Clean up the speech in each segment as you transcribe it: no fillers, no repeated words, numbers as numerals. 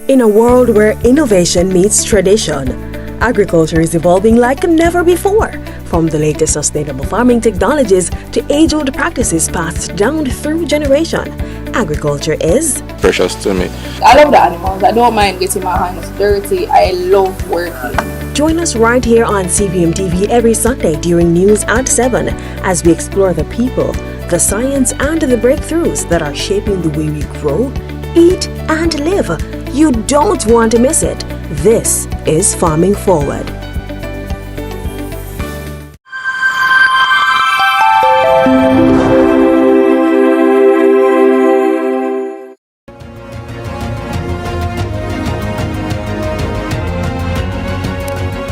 In a world where innovation meets tradition, agriculture is evolving like never before. From the latest sustainable farming technologies to age-old practices passed down through generation, agriculture is precious to me. I love the animals. I don't mind getting my hands dirty. I love working. Join us right here on CVM TV every Sunday during news at 7 as we explore the people, the science, and the breakthroughs that are shaping the way we grow, eat, and live. You don't want to miss it. This is Farming Forward.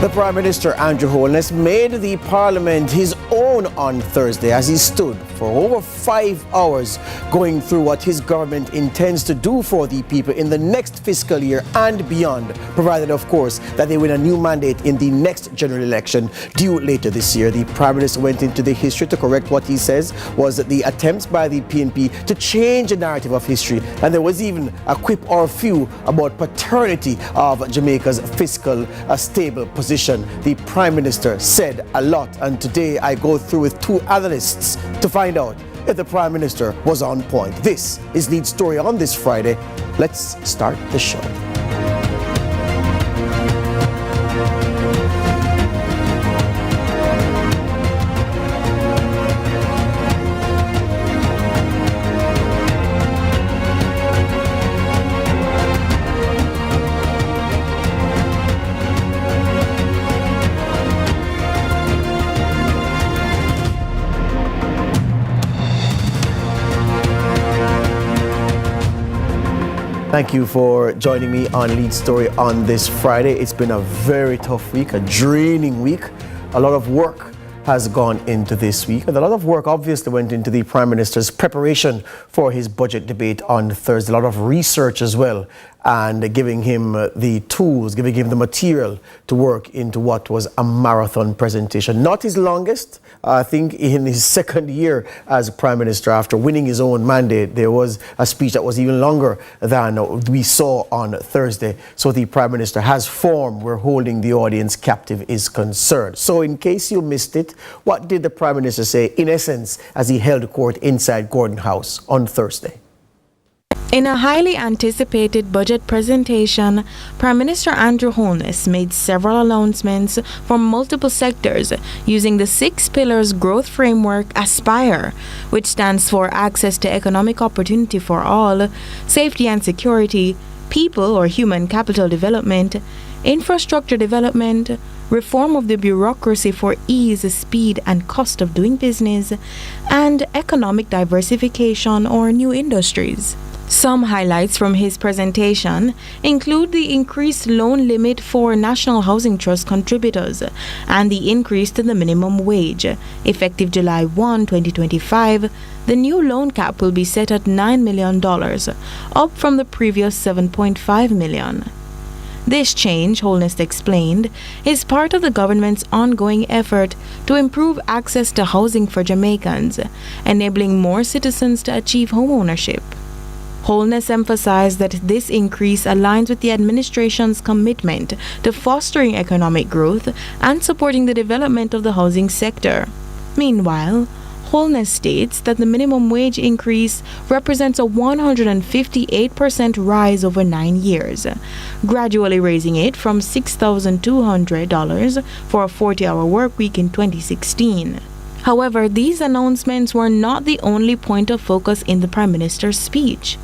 The Prime Minister, Andrew Holness, made the Parliament his own on Thursday as he stood for over 5 hours going through what his government intends to do for the people in the next fiscal year and beyond, provided, of course, that they win a new mandate in the next general election due later this year. The Prime Minister went into the history to correct what he says was the attempts by the PNP to change the narrative of history, and there was even a quip or a few about paternity of Jamaica's fiscal stable position. The Prime Minister said a lot, and today I go through with two analysts to find out if the Prime Minister was on point. This is Lead Story on this Friday. Let's start the show. Thank you for joining me on Lead Story on this Friday. It's been a very tough week, a draining week. A lot of work has gone into this week, and a lot of work obviously went into the Prime Minister's preparation for his budget debate on Thursday. A lot of research as well, and giving him the tools, giving him the material to work into what was a marathon presentation. Not his longest. I think in his second year as Prime Minister, after winning his own mandate, there was a speech that was even longer than we saw on Thursday. So the Prime Minister has form where holding the audience captive is concerned. So in case you missed it, what did the Prime Minister say, in essence, as he held court inside Gordon House on Thursday? In a highly anticipated budget presentation, Prime Minister Andrew Holness made several announcements for multiple sectors using the 6 pillars growth framework ASPIRE, which stands for access to economic opportunity for all, safety and security, people or human capital development, infrastructure development, reform of the bureaucracy for ease, speed, and cost of doing business, and economic diversification or new industries. Some highlights from his presentation include the increased loan limit for National Housing Trust contributors and the increase to the minimum wage. Effective July 1, 2025, the new loan cap will be set at $9 million, up from the previous $7.5 million. This change, Holness explained, is part of the government's ongoing effort to improve access to housing for Jamaicans, enabling more citizens to achieve homeownership. Holness emphasized that this increase aligns with the administration's commitment to fostering economic growth and supporting the development of the housing sector. Meanwhile, Holness states that the minimum wage increase represents a 158% rise over 9 years, gradually raising it from $6,200 for a 40-hour work week in 2016. However, these announcements were not the only point of focus in the Prime Minister's speech.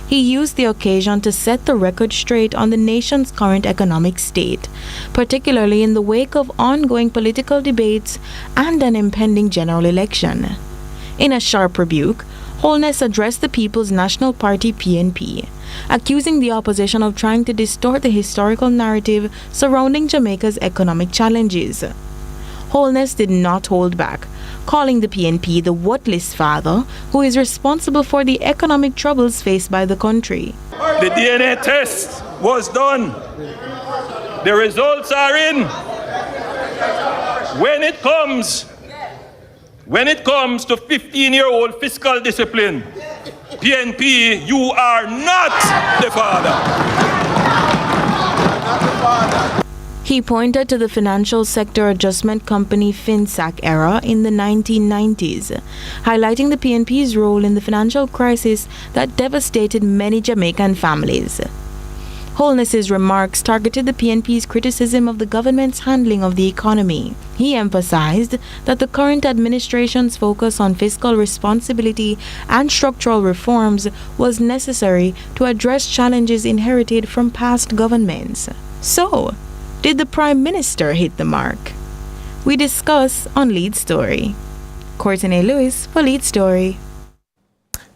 He used the occasion to set the record straight on the nation's current economic state, particularly in the wake of ongoing political debates and an impending general election. In a sharp rebuke, Holness addressed the People's National Party PNP, accusing the opposition of trying to distort the historical narrative surrounding Jamaica's economic challenges. Holness did not hold back, calling the PNP the worthless father who is responsible for the economic troubles faced by the country. The DNA test was done. The results are in. When it comes to 15-year-old fiscal discipline, PNP, you are not the father. He pointed to the financial sector adjustment company FinSAC era in the 1990s, highlighting the PNP's role in the financial crisis that devastated many Jamaican families. Holness's remarks targeted the PNP's criticism of the government's handling of the economy. He emphasized that the current administration's focus on fiscal responsibility and structural reforms was necessary to address challenges inherited from past governments. So, did the Prime Minister hit the mark? We discuss on Lead Story. Courteney Lewis for Lead Story.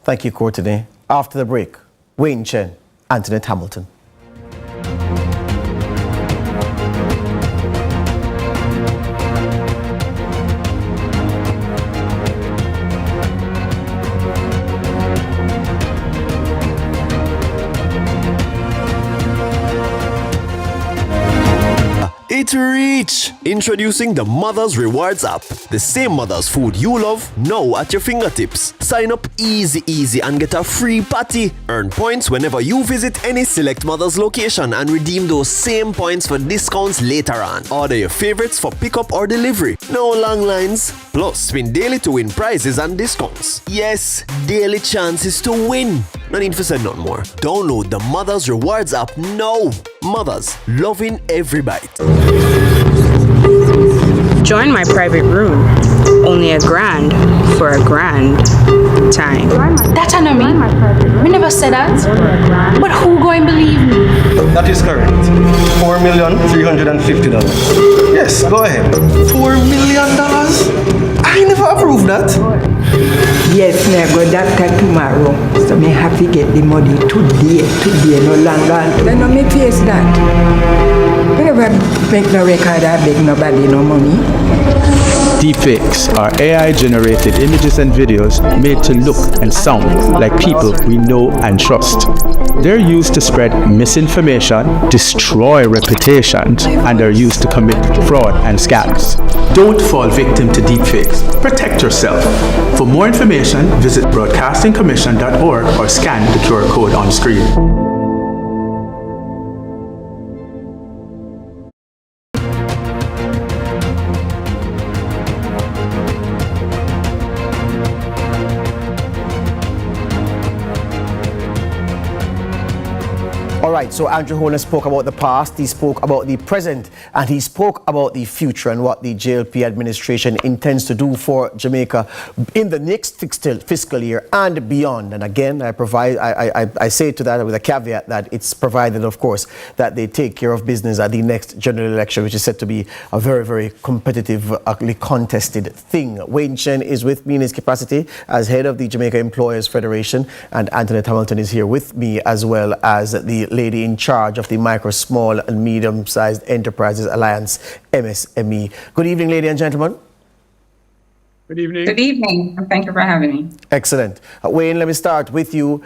Thank you, Courteney. After the break, Wayne Chen, Antoinette Hamilton. It's Reach! Introducing the Mother's Rewards app. The same mother's food you love, now at your fingertips. Sign up easy and get a free patty. Earn points whenever you visit any select Mother's location and redeem those same points for discounts later on. Order your favorites for pickup or delivery. No long lines. Plus, spin daily to win prizes and discounts. Yes, daily chances to win. No need for say nothing more. Download the Mother's Rewards app now. Mothers, loving every bite. Join my private room. Only $1,000 for a grand time. That I know me. We never said that. But who going to believe me? That is correct. $4,350,000. Yes, go ahead. $4 million? I never approved that. Yes, me go doctor tomorrow. So me have to get the money today, no longer. Then no me face that. Me never make no record or beg nobody no money. Deepfakes are AI-generated images and videos made to look and sound like people we know and trust. They're used to spread misinformation, destroy reputations, and are used to commit fraud and scams. Don't fall victim to deepfakes. Protect yourself. For more information, visit broadcastingcommission.org or scan the QR code on screen. All right, so Andrew Holness spoke about the past, he spoke about the present, and he spoke about the future and what the JLP administration intends to do for Jamaica in the next fiscal year and beyond. And again, I say to that with a caveat that it's provided, of course, that they take care of business at the next general election, which is set to be a very, very competitively contested thing. Wayne Chen is with me in his capacity as head of the Jamaica Employers Federation, and Antoinette Hamilton is here with me as well as the lady in charge of the Micro, Small and Medium-Sized Enterprises Alliance, MSME. Good evening, ladies and gentlemen. Good evening. Good evening, and thank you for having me. Excellent. Wayne, let me start with you.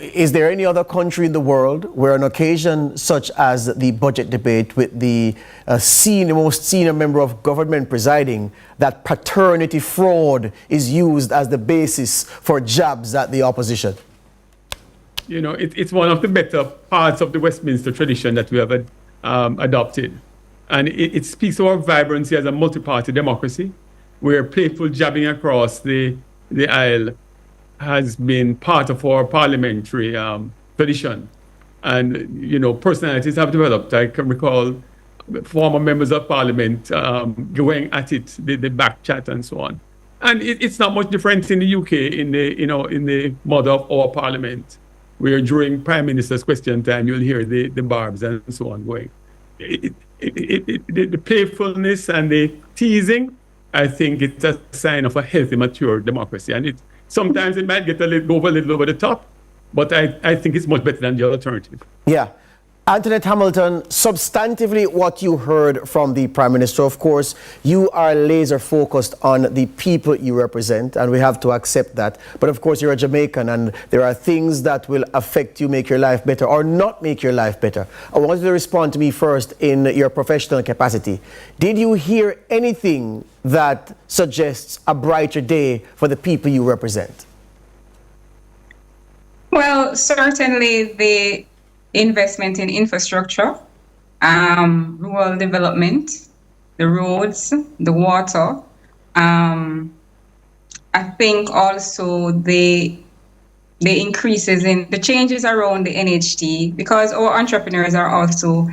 Is there any other country in the world where an occasion such as the budget debate with the most senior member of government presiding, that paternity fraud is used as the basis for jabs at the opposition? You know, it's one of the better parts of the Westminster tradition that we have adopted. And it speaks to our vibrancy as a multi-party democracy, where playful jabbing across the aisle has been part of our parliamentary tradition. And, you know, personalities have developed. I can recall former members of parliament going at it, the back chat and so on. And it's not much different in the UK, in the mother of our parliament, where during Prime Minister's question time, you'll hear the barbs and so on going. The playfulness and the teasing, I think it's a sign of a healthy, mature democracy. And sometimes it might get a little over the top, but I think it's much better than the alternative. Yeah. Antoinette Hamilton, substantively what you heard from the Prime Minister, of course, you are laser focused on the people you represent, and we have to accept that. But of course, you're a Jamaican, and there are things that will affect you, make your life better, or not make your life better. I want you to respond to me first in your professional capacity. Did you hear anything that suggests a brighter day for the people you represent? Well, certainly the investment in infrastructure rural development, the roads, the water. I think also the increases in the changes around the NHT, because our entrepreneurs are also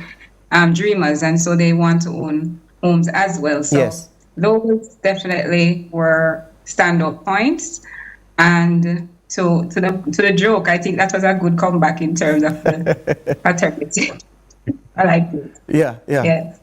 dreamers, and so they want to own homes as well. So Yes. those definitely were stand-up points. And so to the joke, I think that was a good comeback in terms of the paternity. I like it. Yeah. Yes.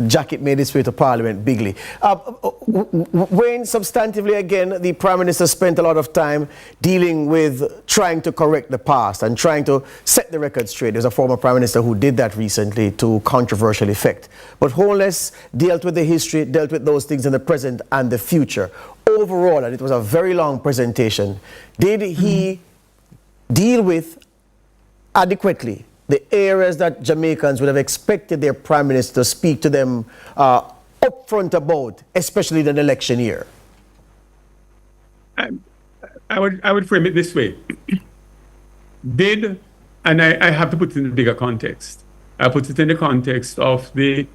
Jacket made its way to Parliament bigly. Wayne, substantively again, the Prime Minister spent a lot of time dealing with trying to correct the past and trying to set the record straight. There's a former Prime Minister who did that recently to controversial effect. But Holness dealt with the history, dealt with those things in the present and the future. Overall, and it was a very long presentation, did he deal with adequately the areas that Jamaicans would have expected their Prime Minister to speak to them upfront about, especially in an election year? I would frame it this way. And I have to put it in a bigger context. I put it in the context of the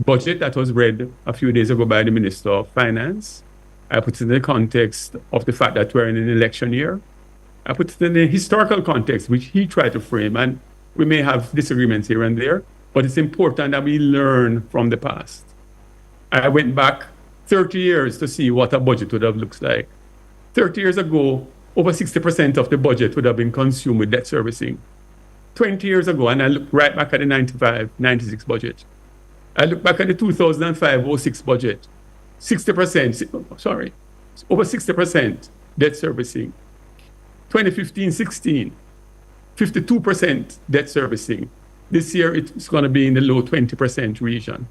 budget that was read a few days ago by the Minister of Finance. I put it in the context of the fact that we're in an election year. I put it in the historical context, which he tried to frame, and we may have disagreements here and there, but it's important that we learn from the past. I went back 30 years to see what a budget would have looked like. 30 years ago, over 60% of the budget would have been consumed with debt servicing. 20 years ago, and I look right back at the 95-96 budget. I look back at the 2005-06 budget. 60%, over 60% debt servicing. 2015-16, 52% debt servicing. This year, it's going to be in the low 20% region.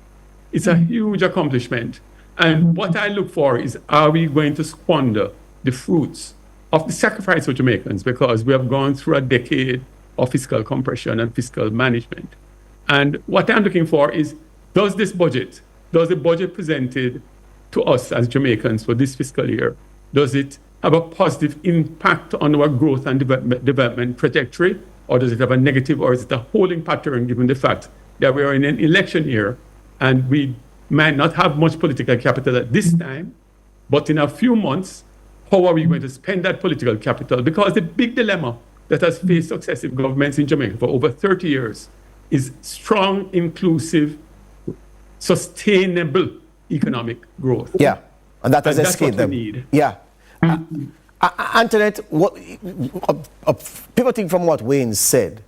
It's a huge accomplishment. And what I look for is, are we going to squander the fruits of the sacrifice of Jamaicans? Because we have gone through a decade of fiscal compression and fiscal management. And what I'm looking for is, does the budget presented to us as Jamaicans for this fiscal year, does it have a positive impact on our growth and development trajectory, or does it have a negative, or is it a holding pattern given the fact that we are in an election year and we might not have much political capital at this time, but in a few months, how are we going to spend that political capital? Because the big dilemma that has faced successive governments in Jamaica for over 30 years is strong, inclusive, sustainable economic growth. Yeah, and that has escaped them. Need. Yeah. Antoinette, pivoting from what Wayne said,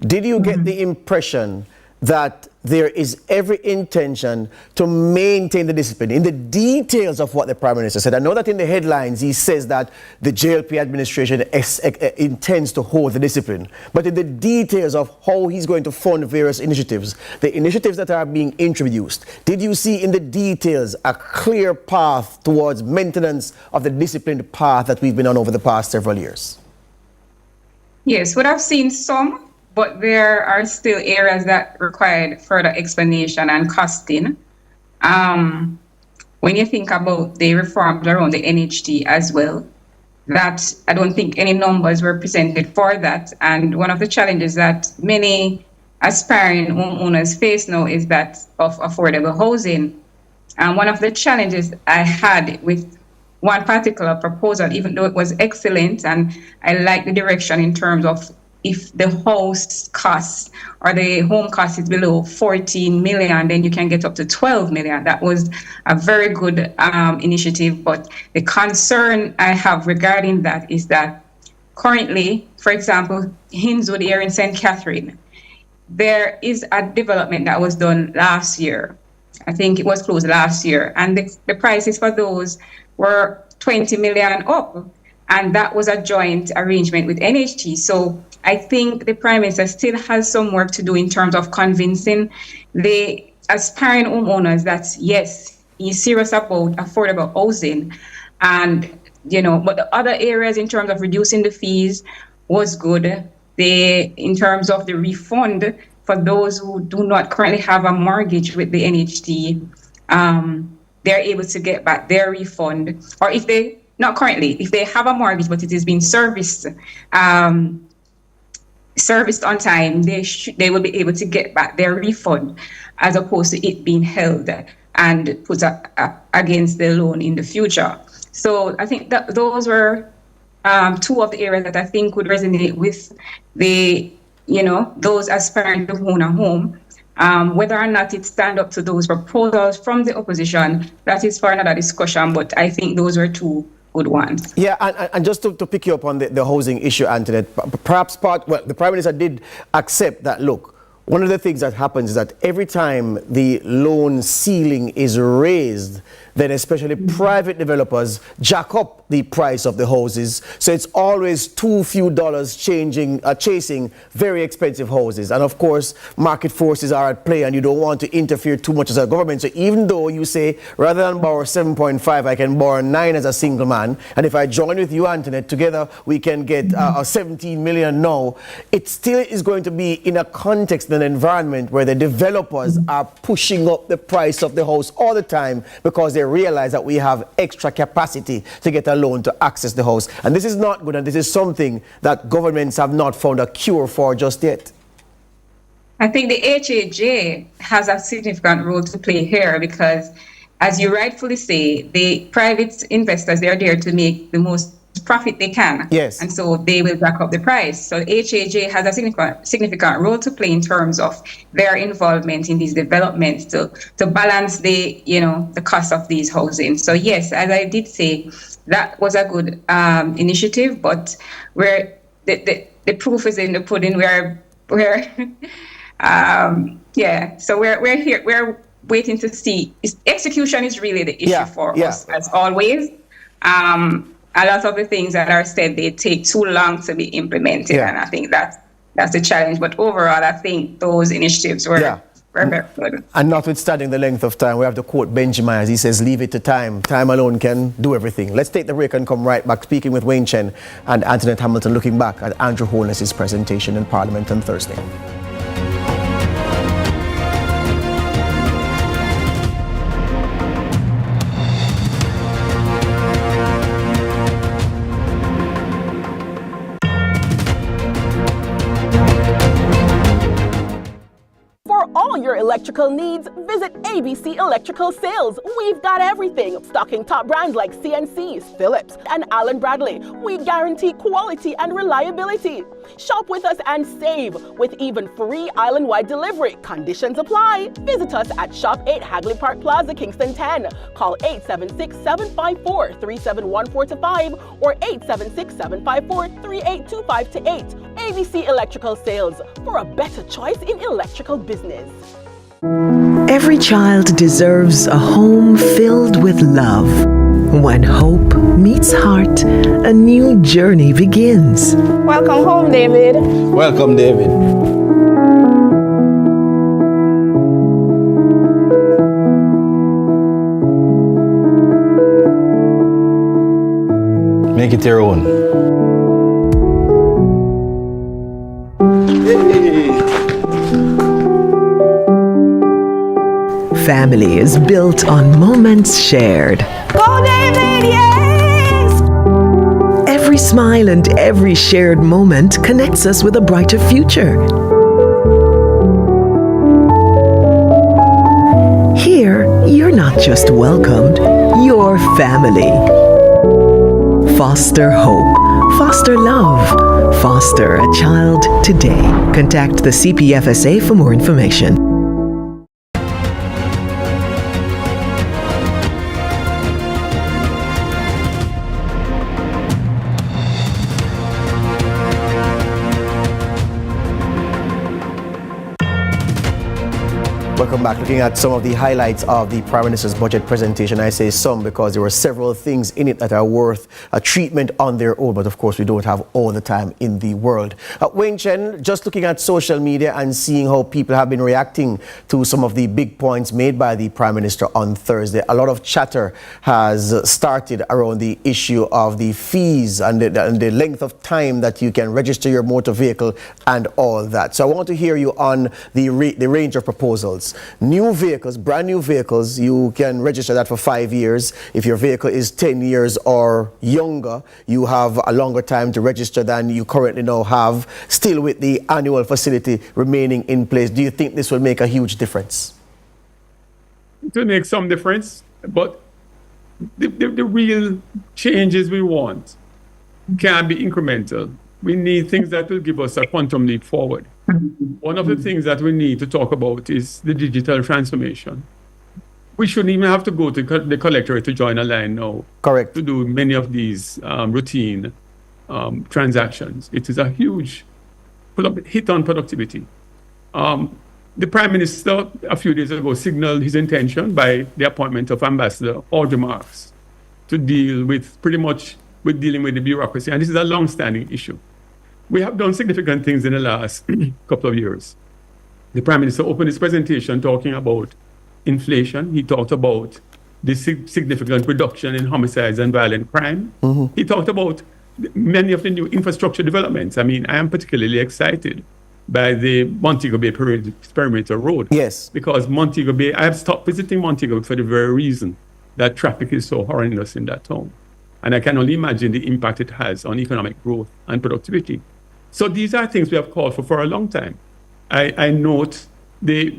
did you get the impression that there is every intention to maintain the discipline in the details of what the Prime Minister said? I know that in the headlines he says that the JLP administration intends to hold the discipline, but in the details of how he's going to fund various initiatives, the initiatives that are being introduced, did you see in the details a clear path towards maintenance of the disciplined path that we've been on over the past several years? Yes, what I've seen some, but there are still areas that required further explanation and costing. When you think about the reforms around the NHT as well, that I don't think any numbers were presented for that. And one of the challenges that many aspiring homeowners face now is that of affordable housing. And one of the challenges I had with one particular proposal, even though it was excellent, and I like the direction in terms of if the house cost or the home cost is below 14 million, then you can get up to 12 million. That was a very good initiative. But the concern I have regarding that is that currently, for example, Hinswood here in St. Catherine, there is a development that was done last year. I think it was closed last year. And the prices for those were 20 million up. And that was a joint arrangement with NHT. So I think the Prime Minister still has some work to do in terms of convincing the aspiring homeowners that, yes, he's serious about affordable housing. And, but the other areas in terms of reducing the fees was good. In terms of the refund for those who do not currently have a mortgage with the NHT, they're able to get back their refund. Or if they, not currently, if they have a mortgage, but it is being serviced, serviced on time, they will be able to get back their refund, as opposed to it being held and put against the loan in the future. So I think that those were two of the areas that I think would resonate with those aspiring to own a home. Whether or not it stand up to those proposals from the opposition, that is for another discussion, but I think those were two good ones. Yeah, and just to pick you up on the housing issue, Antoinette, perhaps the Prime Minister did accept that, look, one of the things that happens is that every time the loan ceiling is raised, then especially private developers jack up the price of the houses. So it's always too few dollars chasing very expensive houses. And of course, market forces are at play and you don't want to interfere too much as a government. So even though you say, rather than borrow 7.5, I can borrow 9 as a single man. And if I join with you, Antoinette, together we can get 17 million now. It still is going to be in a context, in an environment where the developers are pushing up the price of the house all the time because they realize that we have extra capacity to get a loan to access the house. And this is not good, and this is something that governments have not found a cure for just yet. I think the HAJ has a significant role to play here because, as you rightfully say, the private investors, they are there to make the most profit they can. Yes. And so they will jack up the price. So HAJ has a significant role to play in terms of their involvement in these developments to balance the cost of these housing. So yes, as I did say, that was a good initiative, but where the proof is in the pudding, so we're here, we're waiting to see. Execution is really the issue for us, as always. A lot of the things that are said, they take too long to be implemented, and I think that's the challenge. But overall, I think those initiatives were very good. And notwithstanding the length of time, we have to quote Benjamin as he says, leave it to time. Time alone can do everything. Let's take the break and come right back, speaking with Wayne Chen and Antoinette Hamilton, looking back at Andrew Holness's presentation in Parliament on Thursday. Your electrical needs, visit ABC Electrical Sales. We've got everything, stocking top brands like CNCs, Philips, and Allen Bradley. We guarantee quality and reliability. Shop with us and save with even free island-wide delivery. Conditions apply. Visit us at Shop 8 Hagley Park Plaza, Kingston 10. Call 876-754-3714-5 or 876-754-3825-8. ABC Electrical Sales, for a better choice in electrical business. Every child deserves a home filled with love. When hope meets heart, a new journey begins. Welcome home, David. Welcome, David. Make it your own. Family is built on moments shared. Go, David, yes! Every smile and every shared moment connects us with a brighter future. Here, you're not just welcomed, you're family. Foster hope, foster love, foster a child today. Contact the CPFSA for more information. Welcome back. Looking at some of the highlights of the Prime Minister's budget presentation. I say some because there were several things in it that are worth a treatment on their own, but of course we don't have all the time in the world. Wayne Chen, just looking at social media and seeing how people have been reacting to some of the big points made by the Prime Minister on Thursday, a lot of chatter has started around the issue of the fees and the length of time that you can register your motor vehicle and all that. So I want to hear you on the range of proposals. rules. New vehicles, brand new vehicles, you can register that for 5 years. If your vehicle is 10 years or younger, you have a longer time to register than you currently now have, still with the annual facility remaining in place. Do you think this will make a huge difference? It will make some difference, but the real changes we want can be incremental. We need things that will give us a quantum leap forward. One of the things that we need to talk about is the digital transformation. We shouldn't even have to go to the collectorate to join a line now. Correct. To do many of these routine transactions. It is a huge hit on productivity. The Prime Minister a few days ago signaled his intention by the appointment of Ambassador Audrey Marks to deal with dealing with the bureaucracy. And this is a long-standing issue. We have done significant things in the last couple of years. The Prime Minister opened his presentation talking about inflation. He talked about the significant reduction in homicides and violent crime. He talked about many of the new infrastructure developments. I mean, I am particularly excited by the Montego Bay Perimeter Road. Yes. Because Montego Bay, I have stopped visiting Montego for the very reason that traffic is so horrendous in that town. And I can only imagine the impact it has on economic growth and productivity. So these are things we have called for a long time. I note a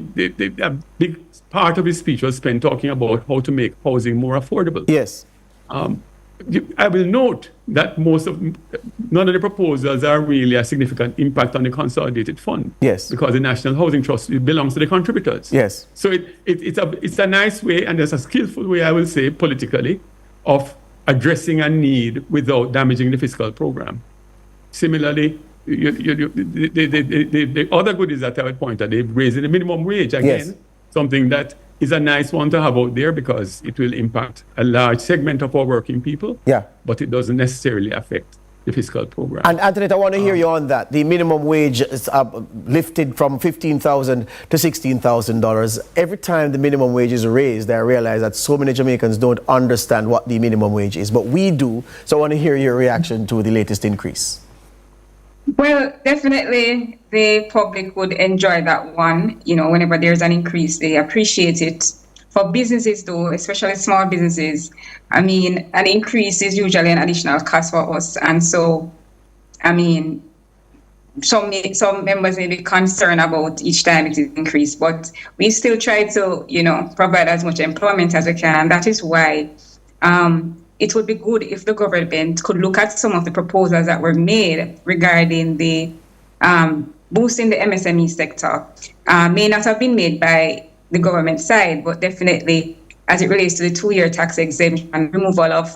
big part of his speech was spent talking about how to make housing more affordable. Yes. I will note that none of the proposals are really a significant impact on the consolidated fund. Yes. Because the National Housing Trust belongs to the contributors. Yes. So it's a nice way, and it's a skillful way, I will say, politically, of addressing a need without damaging the fiscal program. Similarly, the other goodies that I would point at, they've raised the minimum wage again, something that is a nice one to have out there because it will impact a large segment of our working people, but it doesn't necessarily affect the fiscal program. And Antoinette, I want to hear you on that. The minimum wage is lifted from $15,000 to $16,000. Every time the minimum wage is raised, I realize that so many Jamaicans don't understand what the minimum wage is, but we do. So I want to hear your reaction to the latest increase. Well, definitely the public would enjoy that one. You know, whenever there's an increase, they appreciate it. For businesses, though, especially small businesses, I mean, an increase is usually an additional cost for us. And so, I mean, some members may be concerned about each time it is increased, but we still try to, provide as much employment as we can. And that is why it would be good if the government could look at some of the proposals that were made regarding the boosting the MSME sector. May not have been made by the government side, but definitely as it relates to the 2-year tax exemption and removal of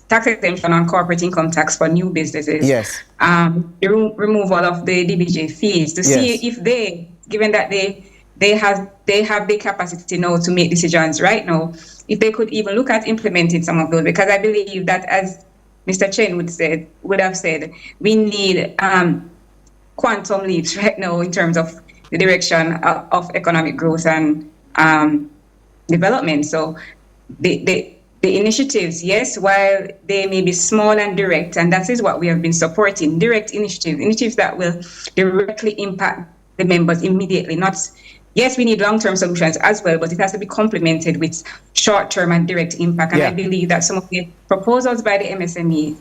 tax exemption on corporate income tax for new businesses. Yes. The removal of the DBJ fees to see if they, given that they have the capacity now to make decisions right now, if they could even look at implementing some of those, because I believe that, as Mr. Chen would have said, we need quantum leaps right now in terms of the direction of economic growth and development. So the initiatives, yes, while they may be small and direct, and that is what we have been supporting, direct initiatives that will directly impact the members immediately. Yes, we need long-term solutions as well, but it has to be complemented with short-term and direct impact. And I believe that some of the proposals by the MSME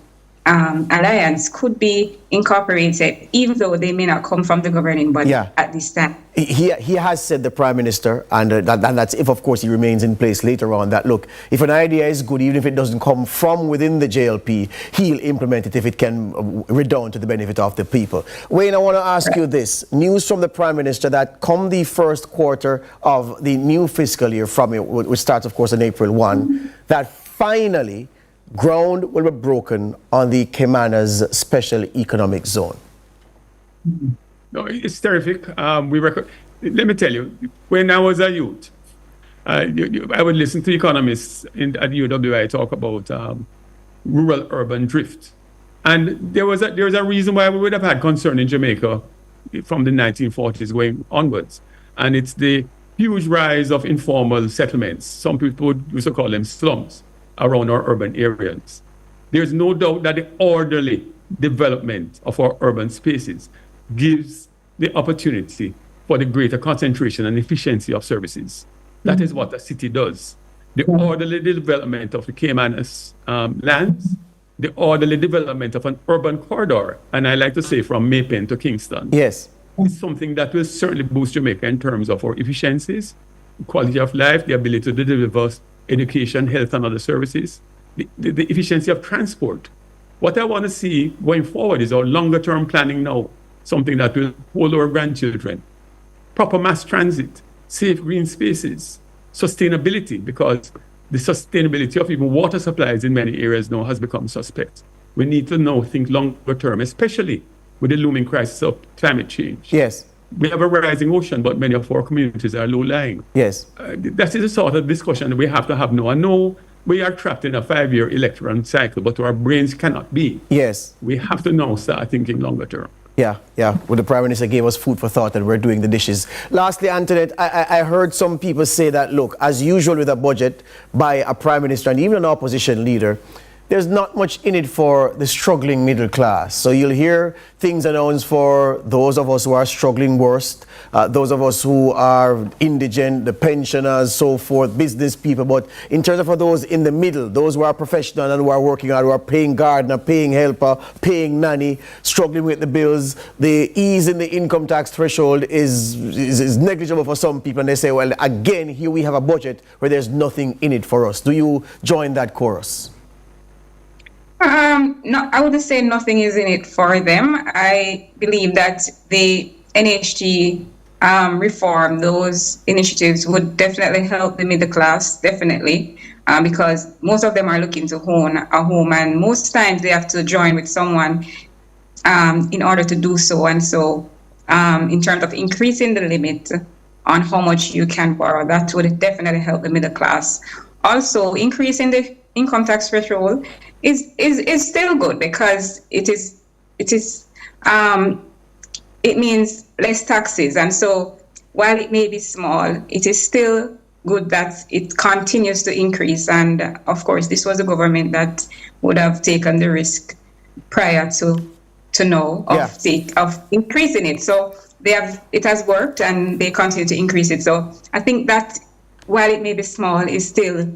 Alliance could be incorporated, even though they may not come from the governing body at this time. He has said, the Prime Minister, and that's if, of course, he remains in place later on, that, look, if an idea is good, even if it doesn't come from within the JLP, he'll implement it if it can redound to the benefit of the people. Wayne, I want to ask you this. News from the Prime Minister that come the first quarter of the new fiscal year, which starts, of course, on April 1, that finally ground will be broken on the Caymanas Special Economic Zone. No, it's terrific. Let me tell you, when I was a youth, I would listen to economists at UWI talk about rural-urban drift. And there was a reason why we would have had concern in Jamaica from the 1940s going onwards. And it's the huge rise of informal settlements. Some people used to call them slums around our urban areas. There's no doubt that the orderly development of our urban spaces gives the opportunity for the greater concentration and efficiency of services. That is what the city does. The orderly development of the Caymanas lands, the orderly development of an urban corridor, and I like to say from Maypen to Kingston. Yes. Is something that will certainly boost Jamaica in terms of our efficiencies, quality of life, the ability to deliver education, health, and other services, the efficiency of transport. What I want to see going forward is our longer-term planning now, something that will hold our grandchildren. Proper mass transit, safe green spaces, sustainability, because the sustainability of even water supplies in many areas now has become suspect. We need to now think longer term, especially with the looming crisis of climate change. Yes. We have a rising ocean, but many of our communities are low-lying. Yes. That is the sort of discussion that we have to have now. I know we are trapped in a 5-year electoral cycle, but our brains cannot be. Yes. We have to now start thinking longer term. Yeah. Well, the Prime Minister gave us food for thought and we're doing the dishes. Lastly, Antoinette, I heard some people say that, look, as usual with a budget by a Prime Minister and even an opposition leader, there's not much in it for the struggling middle class. So you'll hear things announced for those of us who are struggling worst, those of us who are indigent, the pensioners, so forth, business people. But in terms of for those in the middle, those who are professional and who are working hard, who are paying gardener, paying helper, paying nanny, struggling with the bills, the ease in the income tax threshold is negligible for some people. And they say, well, again, here we have a budget where there's nothing in it for us. Do you join that chorus? No, I wouldn't say nothing is in it for them. I believe that the NHG reform, those initiatives would definitely help the middle class, definitely, because most of them are looking to own a home, and most times they have to join with someone in order to do so. And so in terms of increasing the limit on how much you can borrow, that would definitely help the middle class. Also, increasing the income tax threshold is still good, because it means less taxes, and so while it may be small, it is still good that it continues to increase. And of course, this was a government that would have taken the risk prior to know of increasing it. So it has worked, and they continue to increase it. So I think that while it may be small, is still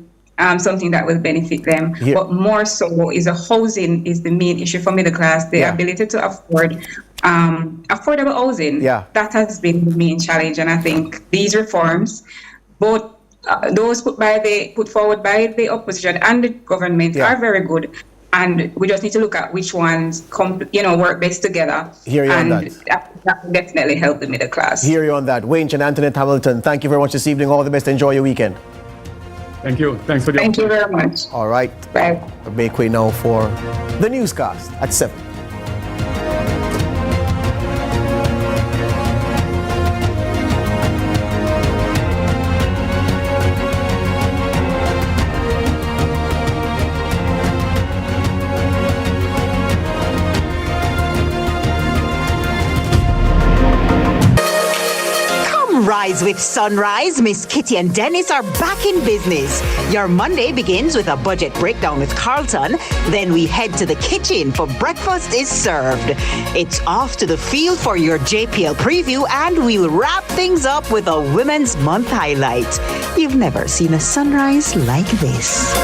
something that will benefit them. Yeah. But more so is housing is the main issue for middle class. The ability to afford affordable housing. Yeah. That has been the main challenge. And I think these reforms, both those put forward by the opposition and the government, are very good. And we just need to look at which ones work best together. Hear you on that. That will definitely help the middle class. Hear you on that. Wayne and Antoinette Hamilton, thank you very much this evening. All the best. Enjoy your weekend. Thank you. Thanks for the Thank you very much. All right. Bye. Make way now for the newscast at 7. Rise with sunrise. Miss Kitty and Dennis are back in business. Your Monday begins with a budget breakdown with Carlton. Then we head to the kitchen for breakfast is served. It's off to the field for your JPL preview, and we'll wrap things up with a Women's Month highlight. You've never seen a sunrise like this.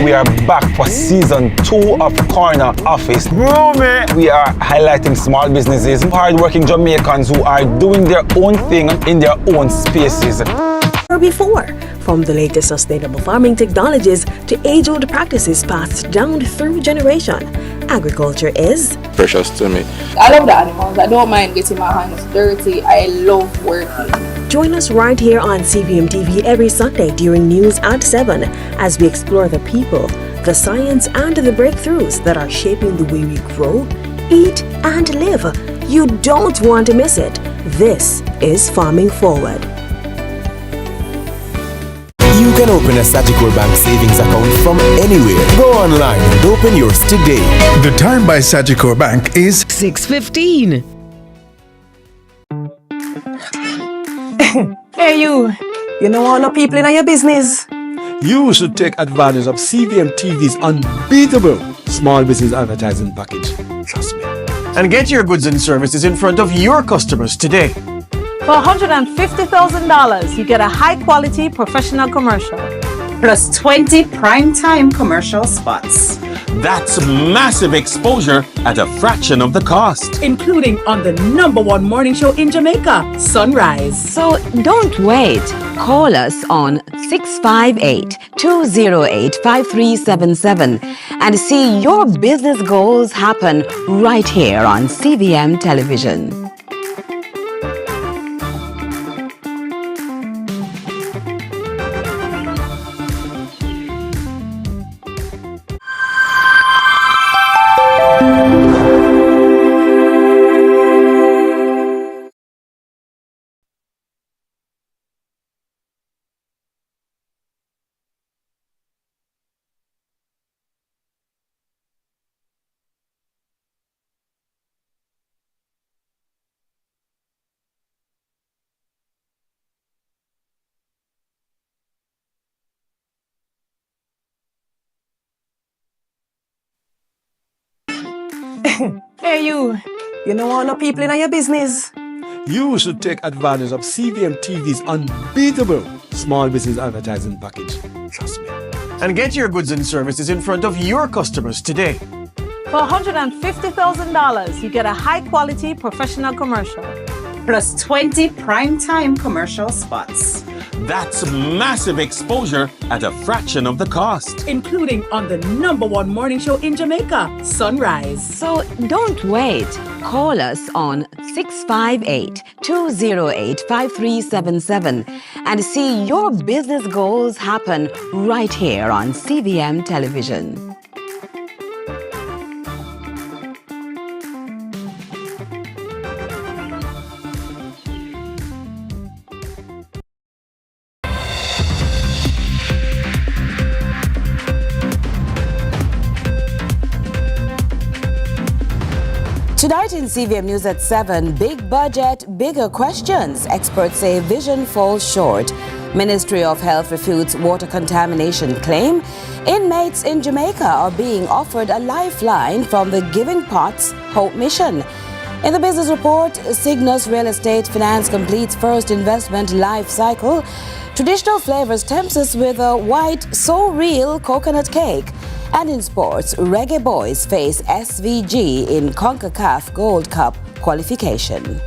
We are back for season 2 of Corner Office. We are highlighting small businesses, hard-working Jamaicans who are doing their own thing in their own spaces. Before, from the latest sustainable farming technologies to age-old practices passed down through generation, agriculture is precious to me. I love the animals. I don't mind getting my hands dirty. I love working. Join us right here on CVM TV every Sunday during news at 7 as we explore the people, the science, and the breakthroughs that are shaping the way we grow, eat, and live. You don't want to miss it. This is Farming Forward. You can open a Sagicor Bank savings account from anywhere. Go online and open yours today. The time by Sagicor Bank is 6:15. Hey you know all the people in your business? You should take advantage of CVM TV's unbeatable small business advertising package. Trust me. And get your goods and services in front of your customers today. For $150,000, you get a high-quality professional commercial. Plus 20 prime-time commercial spots. That's massive exposure at a fraction of the cost. Including on the #1 morning show in Jamaica, Sunrise. So don't wait. Call us on 658-208-5377 and see your business goals happen right here on CVM Television. Hey you know all the people in your business? You should take advantage of CVM TV's unbeatable small business advertising package. Trust me. And get your goods and services in front of your customers today. For $150,000, you get a high-quality professional commercial. Plus 20 prime-time commercial spots. That's massive exposure at a fraction of the cost. Including on the #1 morning show in Jamaica, Sunrise. So don't wait. Call us on 658-208-5377 and see your business goals happen right here on CVM Television. Tonight in CVM News at 7, big budget, bigger questions. Experts say vision falls short. Ministry of Health refutes water contamination claim. Inmates in Jamaica are being offered a lifeline from the Giving Pots Hope Mission. In the business report, Cygnus Real Estate Finance completes first investment life cycle. Traditional flavors tempts us with a white, so real coconut cake. And in sports, Reggae Boys face SVG in CONCACAF Gold Cup qualification.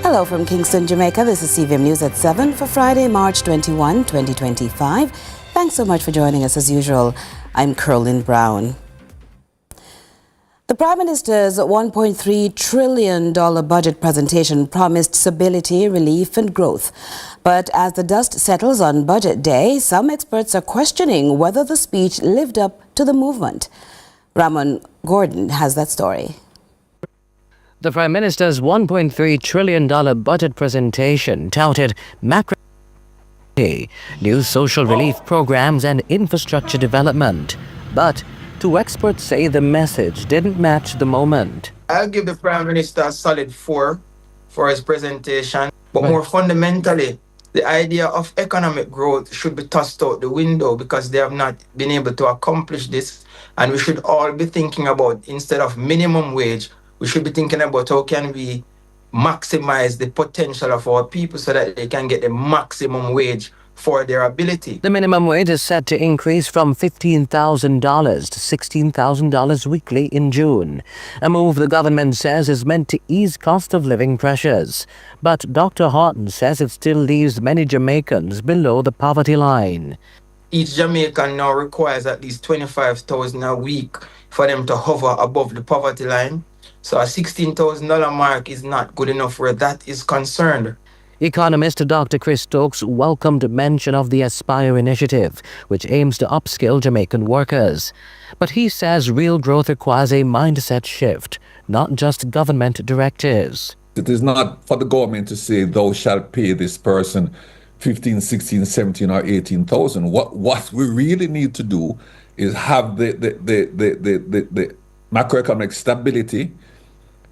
Hello from Kingston, Jamaica. This is CVM News at 7 for Friday, March 21, 2025. Thanks so much for joining us as usual. I'm Curlin Brown. The Prime Minister's $1.3 trillion budget presentation promised stability, relief and growth. But as the dust settles on Budget Day, some experts are questioning whether the speech lived up to the movement. Ramon Gordon has that story. The Prime Minister's $1.3 trillion budget presentation touted macro, new social relief programs and infrastructure development. But two experts say the message didn't match the moment. I'll give the Prime Minister a solid 4 for his presentation. But more fundamentally, the idea of economic growth should be tossed out the window because they have not been able to accomplish this. And we should all be thinking about, instead of minimum wage, we should be thinking about how can we maximize the potential of our people so that they can get the maximum wage for their ability. The minimum wage is set to increase from $15,000 to $16,000 weekly in June, a move the government says is meant to ease cost of living pressures. But Dr. Horton says it still leaves many Jamaicans below the poverty line. Each Jamaican now requires at least $25,000 a week for them to hover above the poverty line. So a $16,000 mark is not good enough where that is concerned. Economist Dr. Chris Stokes welcomed mention of the Aspire initiative, which aims to upskill Jamaican workers. But he says real growth requires a mindset shift, not just government directives. It is not for the government to say, thou shalt pay this person 15, 16, 17 or 18,000. What we really need to do is have the macroeconomic stability,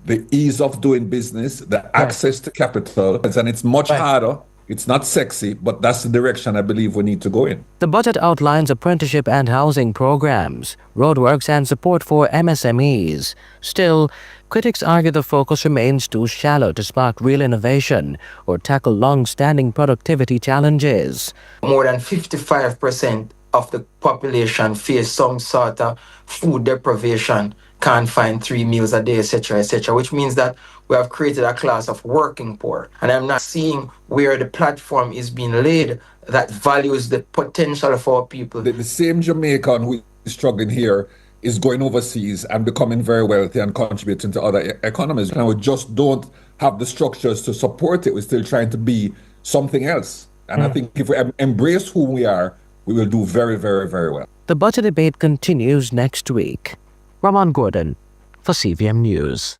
the ease of doing business, the access to capital, and it's much harder. It's not sexy, but that's the direction I believe we need to go in. The budget outlines apprenticeship and housing programs, roadworks, and support for MSMEs. Still, critics argue the focus remains too shallow to spark real innovation or tackle long-standing productivity challenges. More than 55% of the population face some sort of food deprivation, can't find 3 meals a day, etc., which means that we have created a class of working poor. And I'm not seeing where the platform is being laid that values the potential of our people. The same Jamaican who is struggling here is going overseas and becoming very wealthy and contributing to other economies. And we just don't have the structures to support it. We're still trying to be something else. And I think if we embrace who we are, we will do very, very, very well. The budget debate continues next week. Ramon Gordon for CVM News.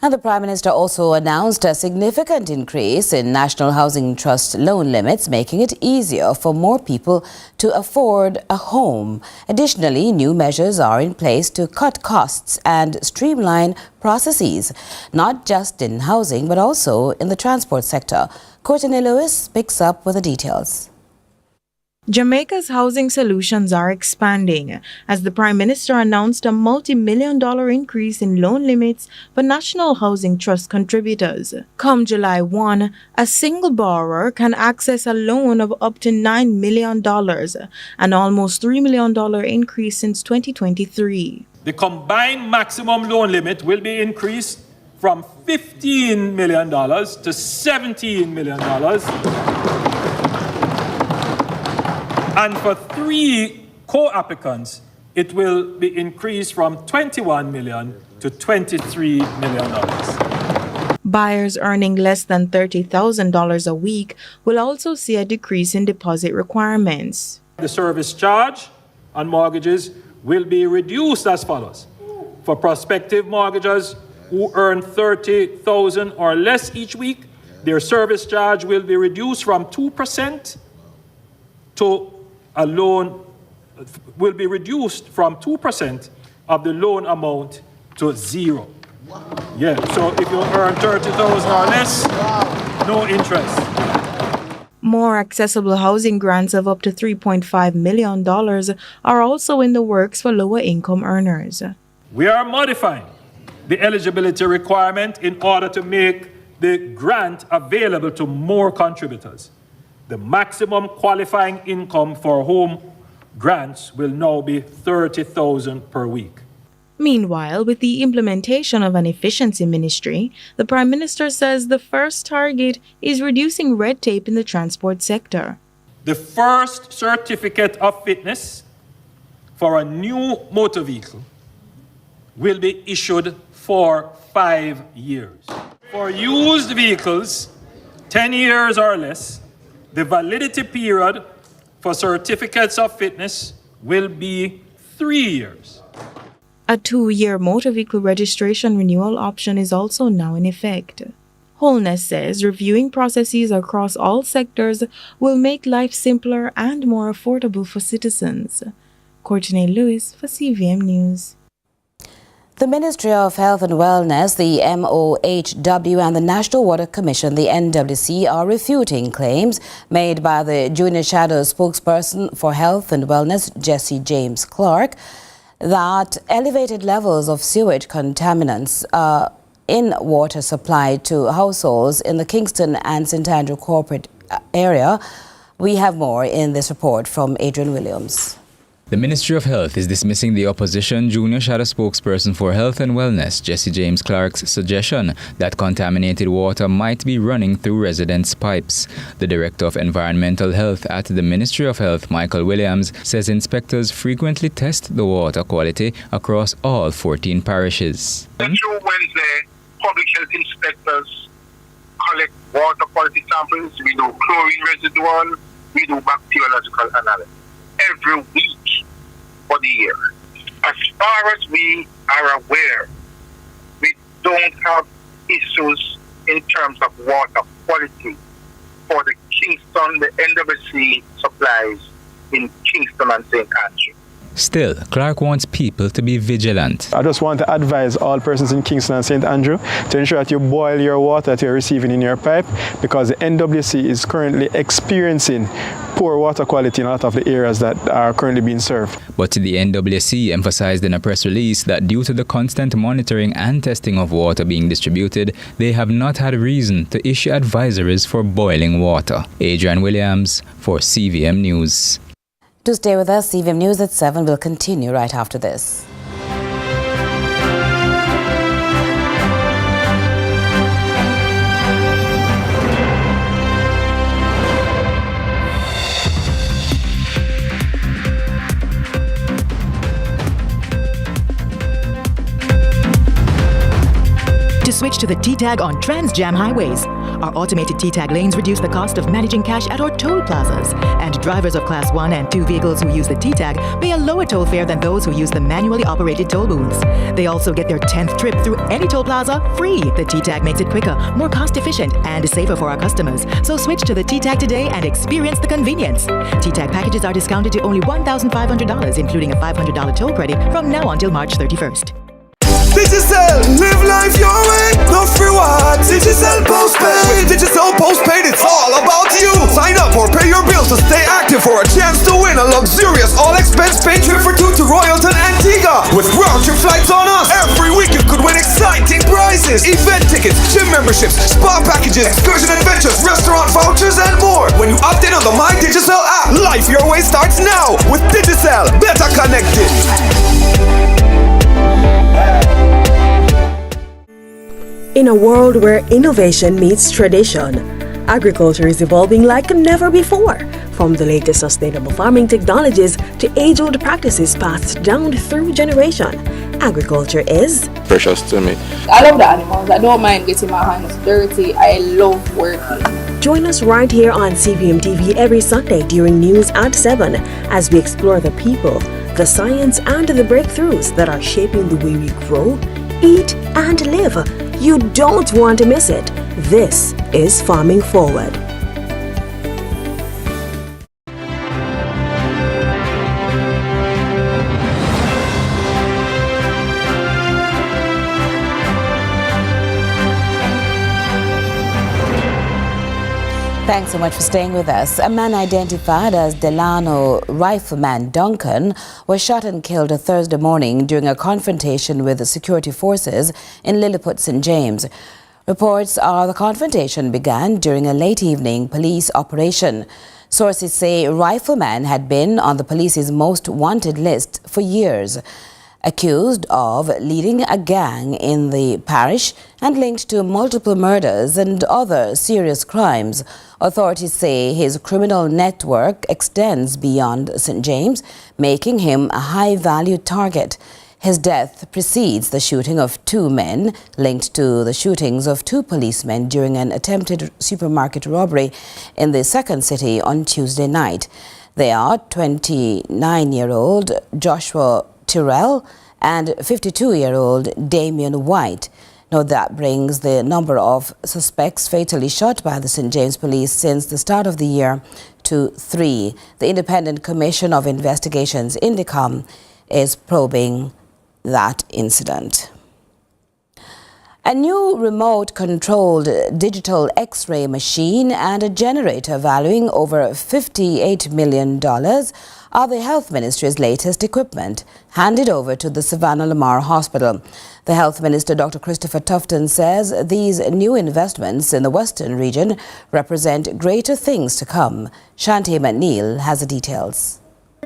And the Prime Minister also announced a significant increase in National Housing Trust loan limits, making it easier for more people to afford a home. Additionally, new measures are in place to cut costs and streamline processes, not just in housing, but also in the transport sector. Courteney Lewis picks up with the details. Jamaica's housing solutions are expanding as the Prime Minister announced a multi-million-dollar increase in loan limits for National Housing Trust contributors. Come July 1, a single borrower can access a loan of up to $9 million, an almost $3 million increase since 2023. The combined maximum loan limit will be increased from $15 million to $17 million. And for 3 co-applicants, it will be increased from $21 million to $23 million. Buyers earning less than $30,000 a week will also see a decrease in deposit requirements. The service charge on mortgages will be reduced as follows. For prospective mortgagors who earn $30,000 or less each week, their service charge will be reduced from 2% to a loan will be reduced from 2% of the loan amount to 0. Yeah, so if you earn $30,000 or less, no interest. More accessible housing grants of up to $3.5 million are also in the works for lower income earners. We are modifying the eligibility requirement in order to make the grant available to more contributors. The maximum qualifying income for home grants will now be $30,000 per week. Meanwhile, with the implementation of an efficiency ministry, the Prime Minister says the first target is reducing red tape in the transport sector. The first certificate of fitness for a new motor vehicle will be issued for 5 years. For used vehicles, 10 years or less, the validity period for certificates of fitness will be 3 years. A 2-year motor vehicle registration renewal option is also now in effect. Holness says reviewing processes across all sectors will make life simpler and more affordable for citizens. Courteney Lewis for CVM News. The Ministry of Health and Wellness, the MOHW, and the National Water Commission, the NWC, are refuting claims made by the Junior Shadow Spokesperson for Health and Wellness, Jessie James Clarke, that elevated levels of sewage contaminants in water supplied to households in the Kingston and St corporate area. We have more in this report from Adrian Williams. The Ministry of Health is dismissing the opposition Junior Shadow Spokesperson for Health and Wellness, Jessie James Clarke's suggestion that contaminated water might be running through residents' pipes. The Director of Environmental Health at the Ministry of Health, Michael Williams, says inspectors frequently test the water quality across all 14 parishes. Through Wednesday, public health inspectors collect water quality samples. We do chlorine residual, we do bacteriological analysis every week for the year. As far as we are aware, we don't have issues in terms of water quality for the Kingston, the NWC supplies in Kingston and St. Still, Clarke wants people to be vigilant. I just want to advise all persons in Kingston and St. Andrew to ensure that you boil your water that you're receiving in your pipe, because the NWC is currently experiencing poor water quality in a lot of the areas that are currently being served. But the NWC emphasized in a press release that due to the constant monitoring and testing of water being distributed, they have not had reason to issue advisories for boiling water. Adrian Williams for CVM News. To stay with us, CVM News at 7 will continue right after this. To switch to the T-Tag on Trans-Jam highways. Our automated T-Tag lanes reduce the cost of managing cash at our toll plazas. And drivers of Class 1 and 2 vehicles who use the T-Tag pay a lower toll fare than those who use the manually operated toll booths. They also get their 10th trip through any toll plaza free. The T-Tag makes it quicker, more cost-efficient, and safer for our customers. So switch to the T-Tag today and experience the convenience. T-Tag packages are discounted to only $1,500, including a $500 toll credit from now until March 31st. Digicel, live life your way, no reward. Digicel postpaid. With Digicel postpaid, it's all about you. Sign up or pay your bills to stay active for a chance to win a luxurious all-expense paid trip for two to Royalton, Antigua. With round-trip flights on us, every week you could win exciting prizes, event tickets, gym memberships, spa packages, excursion adventures, restaurant vouchers, and more. When you opt in on the My Digicel app, life your way starts now with Digicel. Better connected. In a world where innovation meets tradition, agriculture is evolving like never before. From the latest sustainable farming technologies to age-old practices passed down through generation, agriculture is precious to me. I love the animals. I don't mind getting my hands dirty. I love working. Join us right here on CVM TV every Sunday during news at 7 as we explore the people, the science, and the breakthroughs that are shaping the way we grow, eat, and live. You don't want to miss it. This is Farming Forward. Thanks so much for staying with us. A man identified as Delano Rifleman Duncan was shot and killed Thursday morning during a confrontation with the security forces in Lilliput, St. James. Reports are the confrontation began during a late evening police operation. Sources say Rifleman had been on the police's most wanted list for years. Accused of leading a gang in the parish and linked to multiple murders and other serious crimes, authorities say his criminal network extends beyond St. James, making him a high-value target. His death precedes the shooting of two men linked to the shootings of two policemen during an attempted supermarket robbery in the second city on Tuesday night. They are 29-year-old Joshua Tyrrell and 52-year-old Damian White. Now that brings the number of suspects fatally shot by the St. James Police since the start of the year to 3. The Independent Commission of Investigations, INDECOM, is probing that incident. A new remote-controlled digital X-ray machine and a generator valuing over $58 million are the Health Ministry's latest equipment handed over to the Savannah Lamar Hospital. The Health Minister, Dr. Christopher Tufton, says these new investments in the Western region represent greater things to come. Shanti McNeil has the details.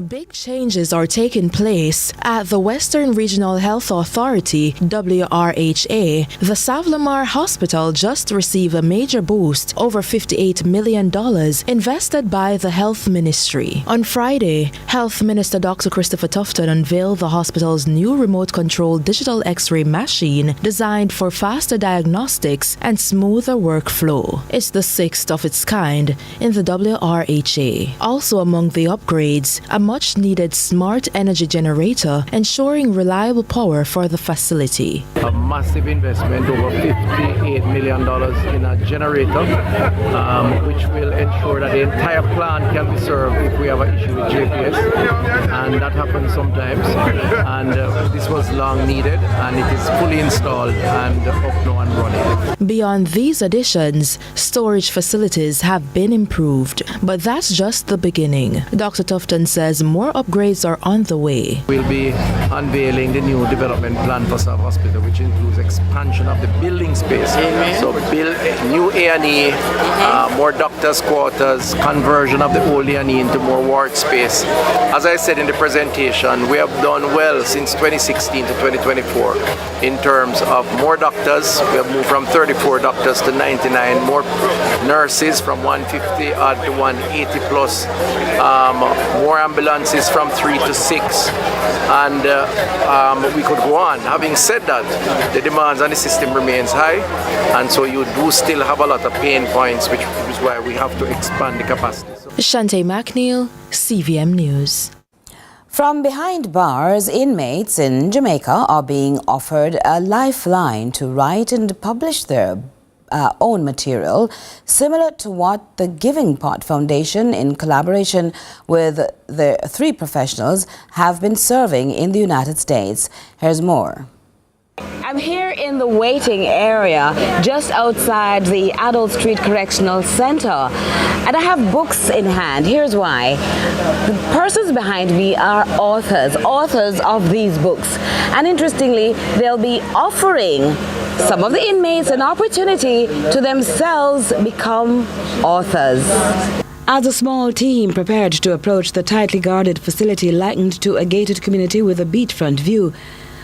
Big changes are taking place at the Western Regional Health Authority, WRHA. The Sav Lamar Hospital just received a major boost, over $58 million, invested by the Health Ministry. On Friday, Health Minister Dr. Christopher Tufton unveiled the hospital's new remote-controlled digital X-ray machine designed for faster diagnostics and smoother workflow. It's the 6th of its kind in the WRHA. Also among the upgrades, a much-needed smart energy generator, ensuring reliable power for the facility. A massive investment, over $58 million in a generator, which will ensure that the entire plant can be served if we have an issue with JPS, and that happens sometimes. And this was long needed, and it is fully installed and up now and running. Beyond these additions, storage facilities have been improved, but that's just the beginning. Dr. Tufton says more upgrades are on the way. We'll be unveiling the new development plan for South Hospital, which includes expansion of the building space. So build new A&E, more doctors' quarters, conversion of the old A&E into more ward space. As I said in the presentation, we have done well since 2016 to 2024 in terms of more doctors. We have moved from 34 doctors to 99, more nurses from 150 odd to 180 plus, more ambulances from 3 to 6, and we could go on. Having said that, the demands on the system remains high, and so you do still have a lot of pain points, which is why we have to expand the capacity. Shante McNeil, CVM News. From behind bars, inmates in Jamaica are being offered a lifeline to write and publish their own material, similar to what the Giving Pot Foundation, in collaboration with the 3 professionals, have been serving in the United States. Here's more. I'm here in the waiting area just outside the Adult Street Correctional Center, and I have books in hand. Here's why. The persons behind me are authors of these books, and interestingly, they'll be offering some of the inmates an opportunity to themselves become authors. As a small team prepared to approach the tightly guarded facility likened to a gated community with a beachfront view,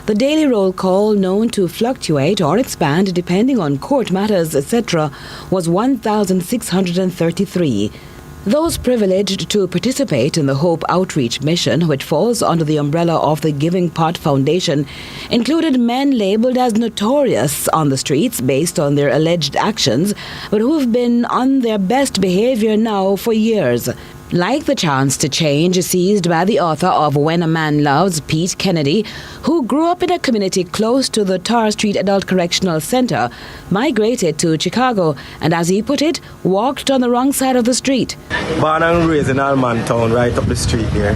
the daily roll call, known to fluctuate or expand depending on court matters, etc., was 1,633. Those privileged to participate in the Hope Outreach mission, which falls under the umbrella of the Giving Pot Foundation, included men labeled as notorious on the streets based on their alleged actions, but who've been on their best behavior now for years. Like the chance to change seized by the author of When a Man Loves, Pete Kennedy, who grew up in a community close to the Tar Street Adult Correctional Center, migrated to Chicago, and as he put it, walked on the wrong side of the street. Born and raised in Almantown, right up the street here.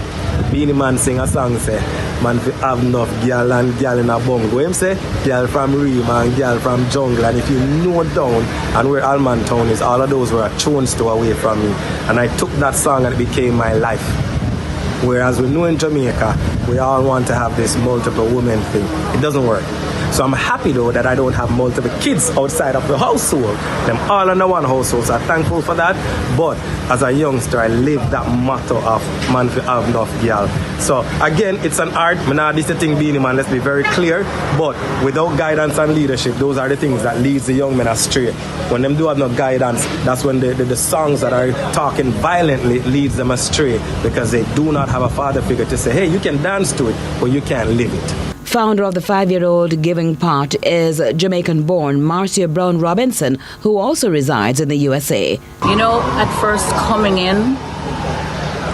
Beanie Man sing a song say, man fi have enough girl and girl in a bungle. Him say, girl from Rima and girl from Jungle. And if you know down and where Almantown is, all of those were a tune store away from me. And I took that song and it became my life. Whereas we know in Jamaica, we all want to have this multiple women thing. It doesn't work. So I'm happy though that I don't have multiple kids outside of the household. Them all under one household, so I'm thankful for that. But as a youngster, I live that motto of man fi have enough girl. So again, it's an art. Now this is the thing being, man, let's be very clear. But without guidance and leadership, those are the things that leads the young men astray. When them do have no guidance, that's when the songs that are talking violently leads them astray, because they do not have a father figure to say, hey, you can dance to it, but you can't live it. Founder of the 5-year-old Giving Pot is Jamaican-born Marcia Brown Robinson, who also resides in the USA. You know, at first coming in,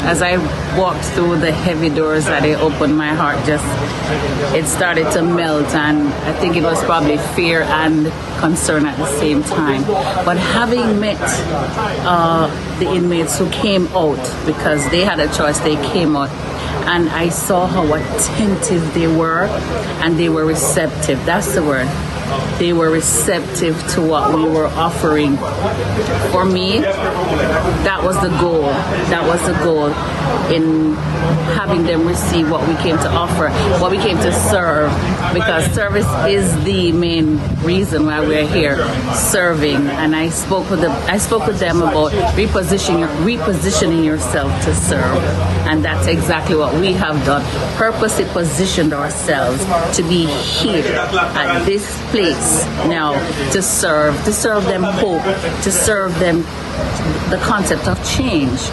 as I walked through the heavy doors that they opened, my heart it started to melt, and I think it was probably fear and concern at the same time. But having met the inmates who came out, because they had a choice, they came out, and I saw how attentive they were, and they were receptive. That's the word. They were receptive to what we were offering. For me, that was the goal. That was the goal in having them receive what we came to offer, what we came to serve, because service is the main reason why we're here, serving. And I spoke with them about repositioning yourself to serve, and that's exactly what we have done. Purposely positioned ourselves to be here at this place now to serve them hope, to serve them the concept of change,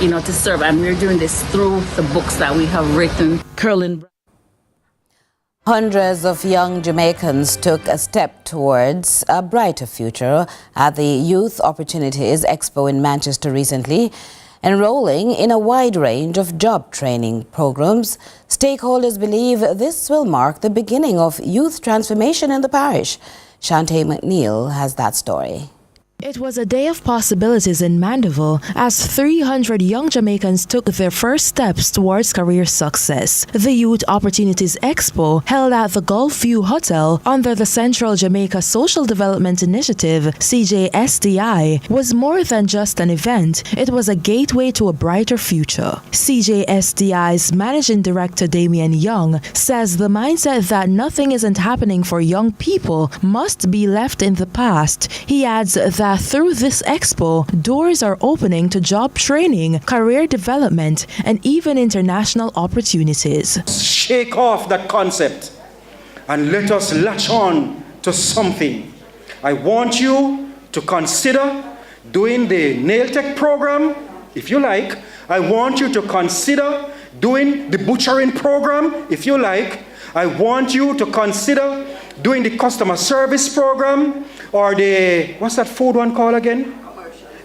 to serve. And we're doing this through the books that we have written. Hundreds of young Jamaicans took a step towards a brighter future at the Youth Opportunities Expo in Manchester recently. Enrolling in a wide range of job training programs, stakeholders believe this will mark the beginning of youth transformation in the parish. Shantae McNeil has that story. It was a day of possibilities in Mandeville as 300 young Jamaicans took their first steps towards career success. The Youth Opportunities Expo, held at the Gulf View Hotel under the Central Jamaica Social Development Initiative, CJSDI, was more than just an event. It was a gateway to a brighter future. CJSDI's Managing Director Damian Young says the mindset that nothing isn't happening for young people must be left in the past. He adds that through this expo, doors are opening to job training, career development, and even international opportunities. Shake off that concept and let us latch on to something. I want you to consider doing the nail tech program, if you like. I want you to consider doing the butchering program, if you like. I want you to consider doing the customer service program, or the, what's that food one called again?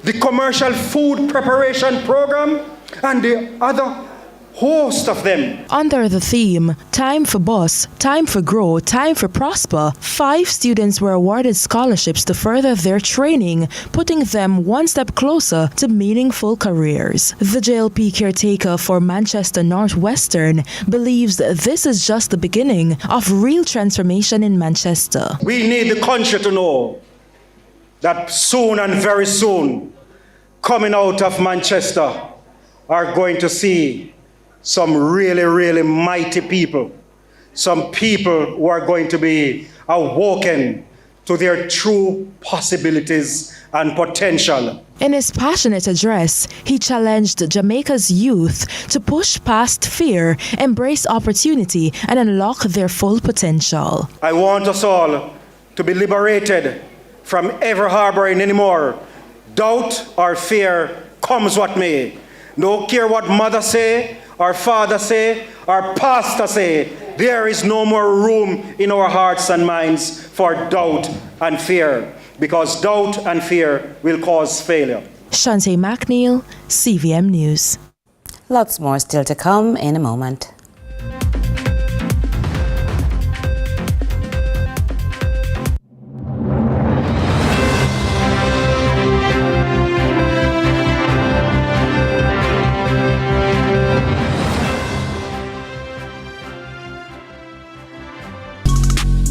The commercial food preparation program, and the other host of them. Under the theme, Time for Boss, Time for Grow, Time for Prosper, 5 students were awarded scholarships to further their training, putting them one step closer to meaningful careers. The JLP caretaker for Manchester Northwestern believes this is just the beginning of real transformation in Manchester. We need the country to know that soon and very soon, coming out of Manchester, are going to see some really, really mighty people. Some people who are going to be awoken to their true possibilities and potential. In his passionate address, he challenged Jamaica's youth to push past fear, embrace opportunity, and unlock their full potential. I want us all to be liberated from ever harboring any more doubt or fear, comes what may. No care what mother say, our father say, our pastor say, there is no more room in our hearts and minds for doubt and fear, because doubt and fear will cause failure. Shantae McNeil, CVM News. Lots more still to come in a moment.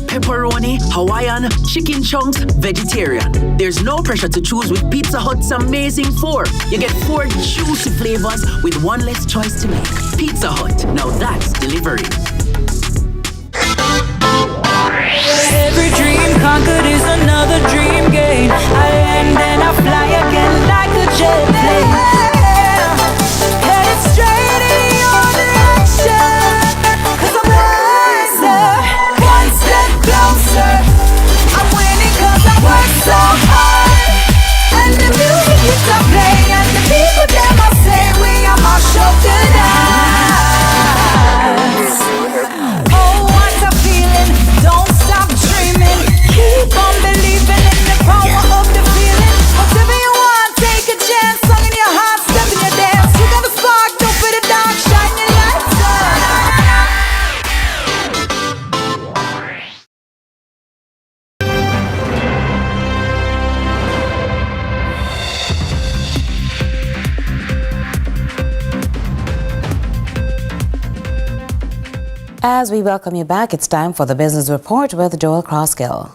Pepperoni, Hawaiian, chicken chunks, vegetarian. There's no pressure to choose with Pizza Hut's amazing 4. You get 4 juicy flavors with one less choice to make. Pizza Hut, now that's delivery. Every dream conquered is another dream game. I land and I fly again like a jet plane. Headed straight in your direction, 'cause I'm wiser, one step closer. I'm winning 'cause I work so hard. And the music keeps on playing, and the people them I say we are my show tonight. Oh, what a feeling! Don't stop dreaming. Keep on believing in the power of the feeling. Whatever you want, take a chance. Song in your heart, step in your dance. You got the spark, don't be the dark. Shine your lights on. As we welcome you back, it's time for the Business Report with Joel Crosskill.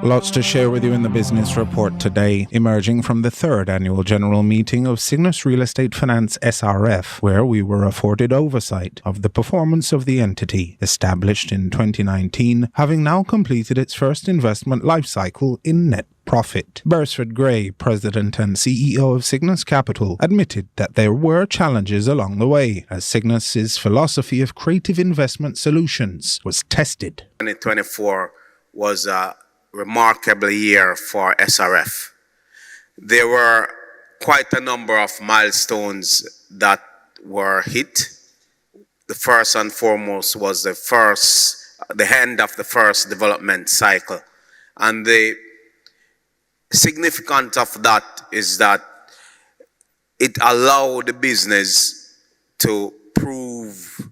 Lots to share with you in the Business Report today, emerging from the 3rd annual general meeting of Cygnus Real Estate Finance SRF, where we were afforded oversight of the performance of the entity, established in 2019, having now completed its first investment life cycle in net profit. Beresford Gray, President and CEO of Cygnus Capital, admitted that there were challenges along the way, as Cygnus's philosophy of creative investment solutions was tested. 2024 was a remarkable year for SRF. There were quite a number of milestones that were hit. The first and foremost was the end of the first development cycle. And the significance of that is that it allowed the business to prove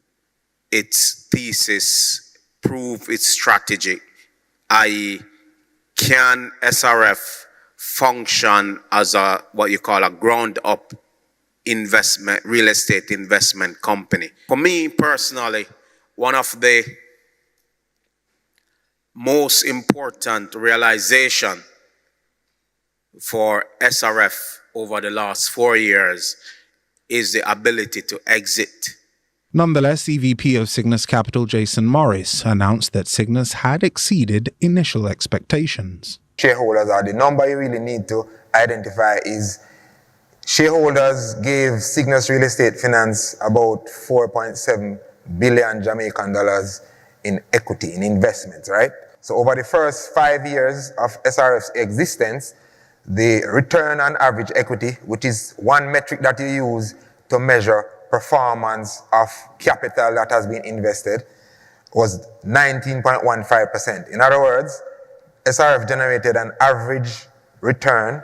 its thesis, prove its strategy, i.e., can SRF function as a what you call a ground-up investment, real estate investment company? For me personally, one of the most important realization for SRF over the last 4 years is the ability to exit. Nonetheless, EVP of Cygnus Capital Jason Morris announced that Cygnus had exceeded initial expectations. Shareholders are the number you really need to identify is shareholders gave Cygnus Real Estate Finance about 4.7 billion Jamaican dollars in equity, in investments, right? So over the first 5 years of SRF's existence, the return on average equity, which is one metric that you use to measure performance of capital that has been invested, was 19.15%. In other words, SRF generated an average return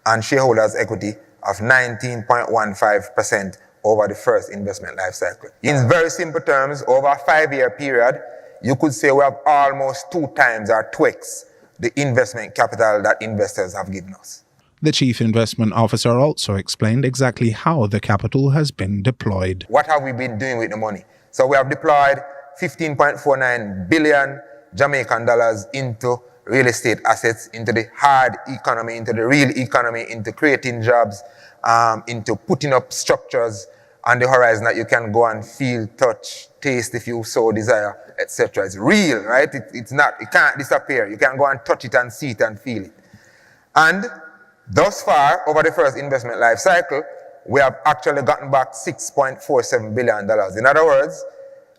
on shareholders' equity of 19.15% over the first investment life cycle. In very simple terms, over a 5-year period, you could say we have almost 2 times or 2x the investment capital that investors have given us. The Chief Investment Officer also explained exactly how the capital has been deployed. What have we been doing with the money? So we have deployed 15.49 billion Jamaican dollars into real estate assets, into the hard economy, into the real economy, into creating jobs, into putting up structures on the horizon that you can go and feel, touch, taste if you so desire, etc. It's real, right? It can't disappear. You can go and touch it and see it and feel it. And thus far, over the first investment life cycle, we have actually gotten back $6.47 billion. In other words,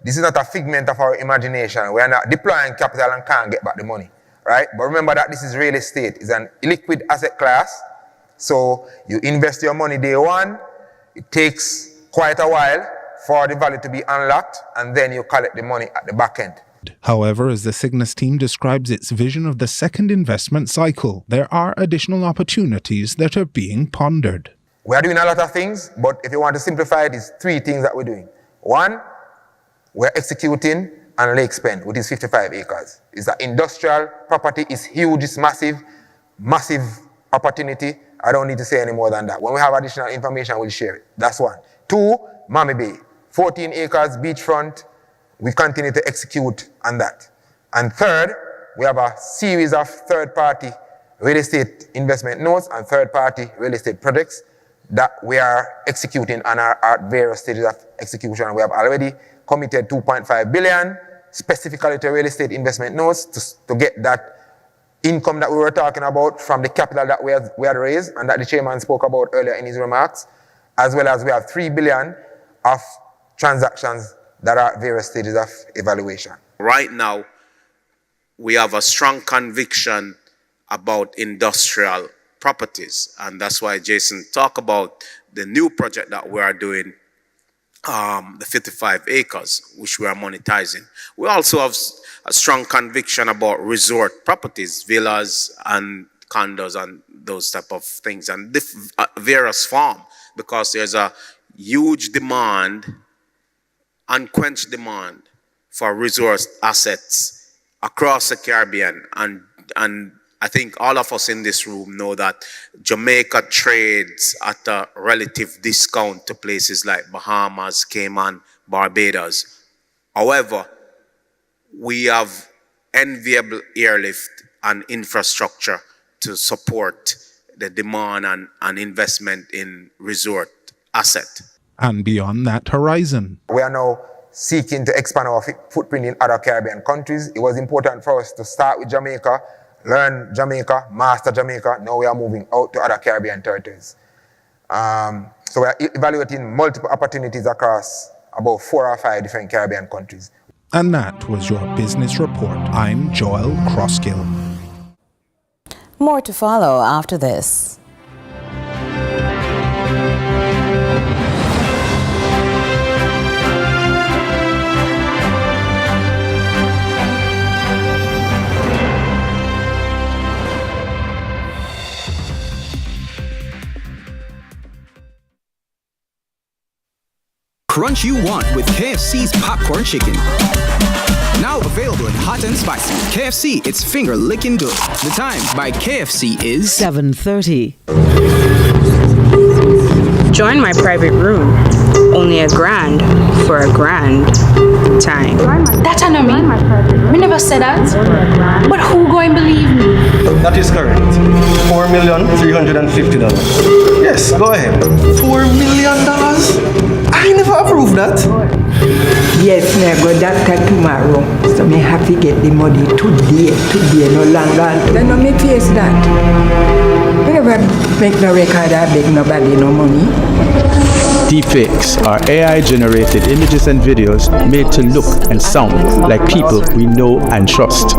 this is not a figment of our imagination. We are not deploying capital and can't get back the money, right? But remember that this is real estate. It's an illiquid asset class. So you invest your money day one. It takes quite a while for the value to be unlocked, and then you collect the money at the back end. However, as the Cygnus team describes its vision of the second investment cycle, there are additional opportunities that are being pondered. We are doing a lot of things, but if you want to simplify it, it's 3 things that we're doing. One, we're executing on Lake Spend, which is 55 acres. It's an industrial property, it's huge, it's massive, massive opportunity. I don't need to say any more than that. When we have additional information, we'll share it. That's one. 2, Mammy Bay, 14 acres, beachfront. We continue to execute on that. And third, we have a series of third-party real estate investment notes and third-party real estate projects that we are executing and are at various stages of execution. We have already committed 2.5 billion specifically to real estate investment notes to get that income that we were talking about from the capital that we had raised and that the chairman spoke about earlier in his remarks, as well as we have 3 billion of transactions that are at various stages of evaluation. Right now, we have a strong conviction about industrial properties, and that's why Jason talked about the new project that we are doing, the 55 acres, which we are monetizing. We also have a strong conviction about resort properties, villas and condos and those type of things, and various form, because there's a huge demand, unquenched demand for resort assets across the Caribbean. And I think all of us in this room know that Jamaica trades at a relative discount to places like Bahamas, Cayman, Barbados. However, we have enviable airlift and infrastructure to support the demand and investment in resort asset. And beyond that horizon, we are now seeking to expand our footprint in other Caribbean countries. It was important for us to start with Jamaica, learn Jamaica, master Jamaica. Now we are moving out to other Caribbean territories. So we are evaluating multiple opportunities across about 4 or 5 different Caribbean countries. And that was your business report. I'm Joel Crosskill. More to follow after this. crunch you want with KFC's popcorn chicken. Now available in hot and spicy. KFC, it's finger licking good. The time by KFC is 7:30. Join my private room. Only $1,000 for a grand time. That I know me. We never said that. But who going believe me? That is correct. $4,350,000. Yes, go ahead. $4 million? I never approved that. Yes, me go doctor tomorrow. So me have to get the money today, no longer. Then no me face that. We never make no record or beg nobody no money. Deepfakes are AI-generated images and videos made to look and sound like people we know and trust.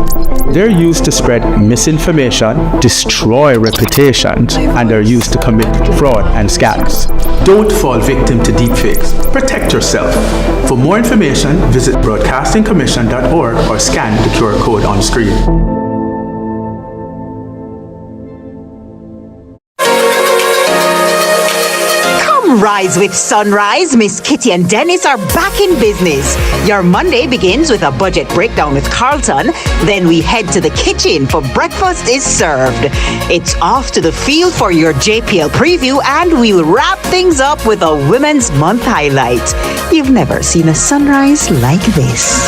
They're used to spread misinformation, destroy reputations, and are used to commit fraud and scams. Don't fall victim to deepfakes. Protect yourself. For more information, visit broadcastingcommission.org or scan the QR code on screen. Rise with Sunrise. Miss Kitty and Dennis are back in business. Your Monday begins with a budget breakdown with Carlton. Then we head to the kitchen for breakfast is served. It's off to the field for your JPL preview, and we'll wrap things up with a Women's Month highlight. You've never seen a sunrise like this.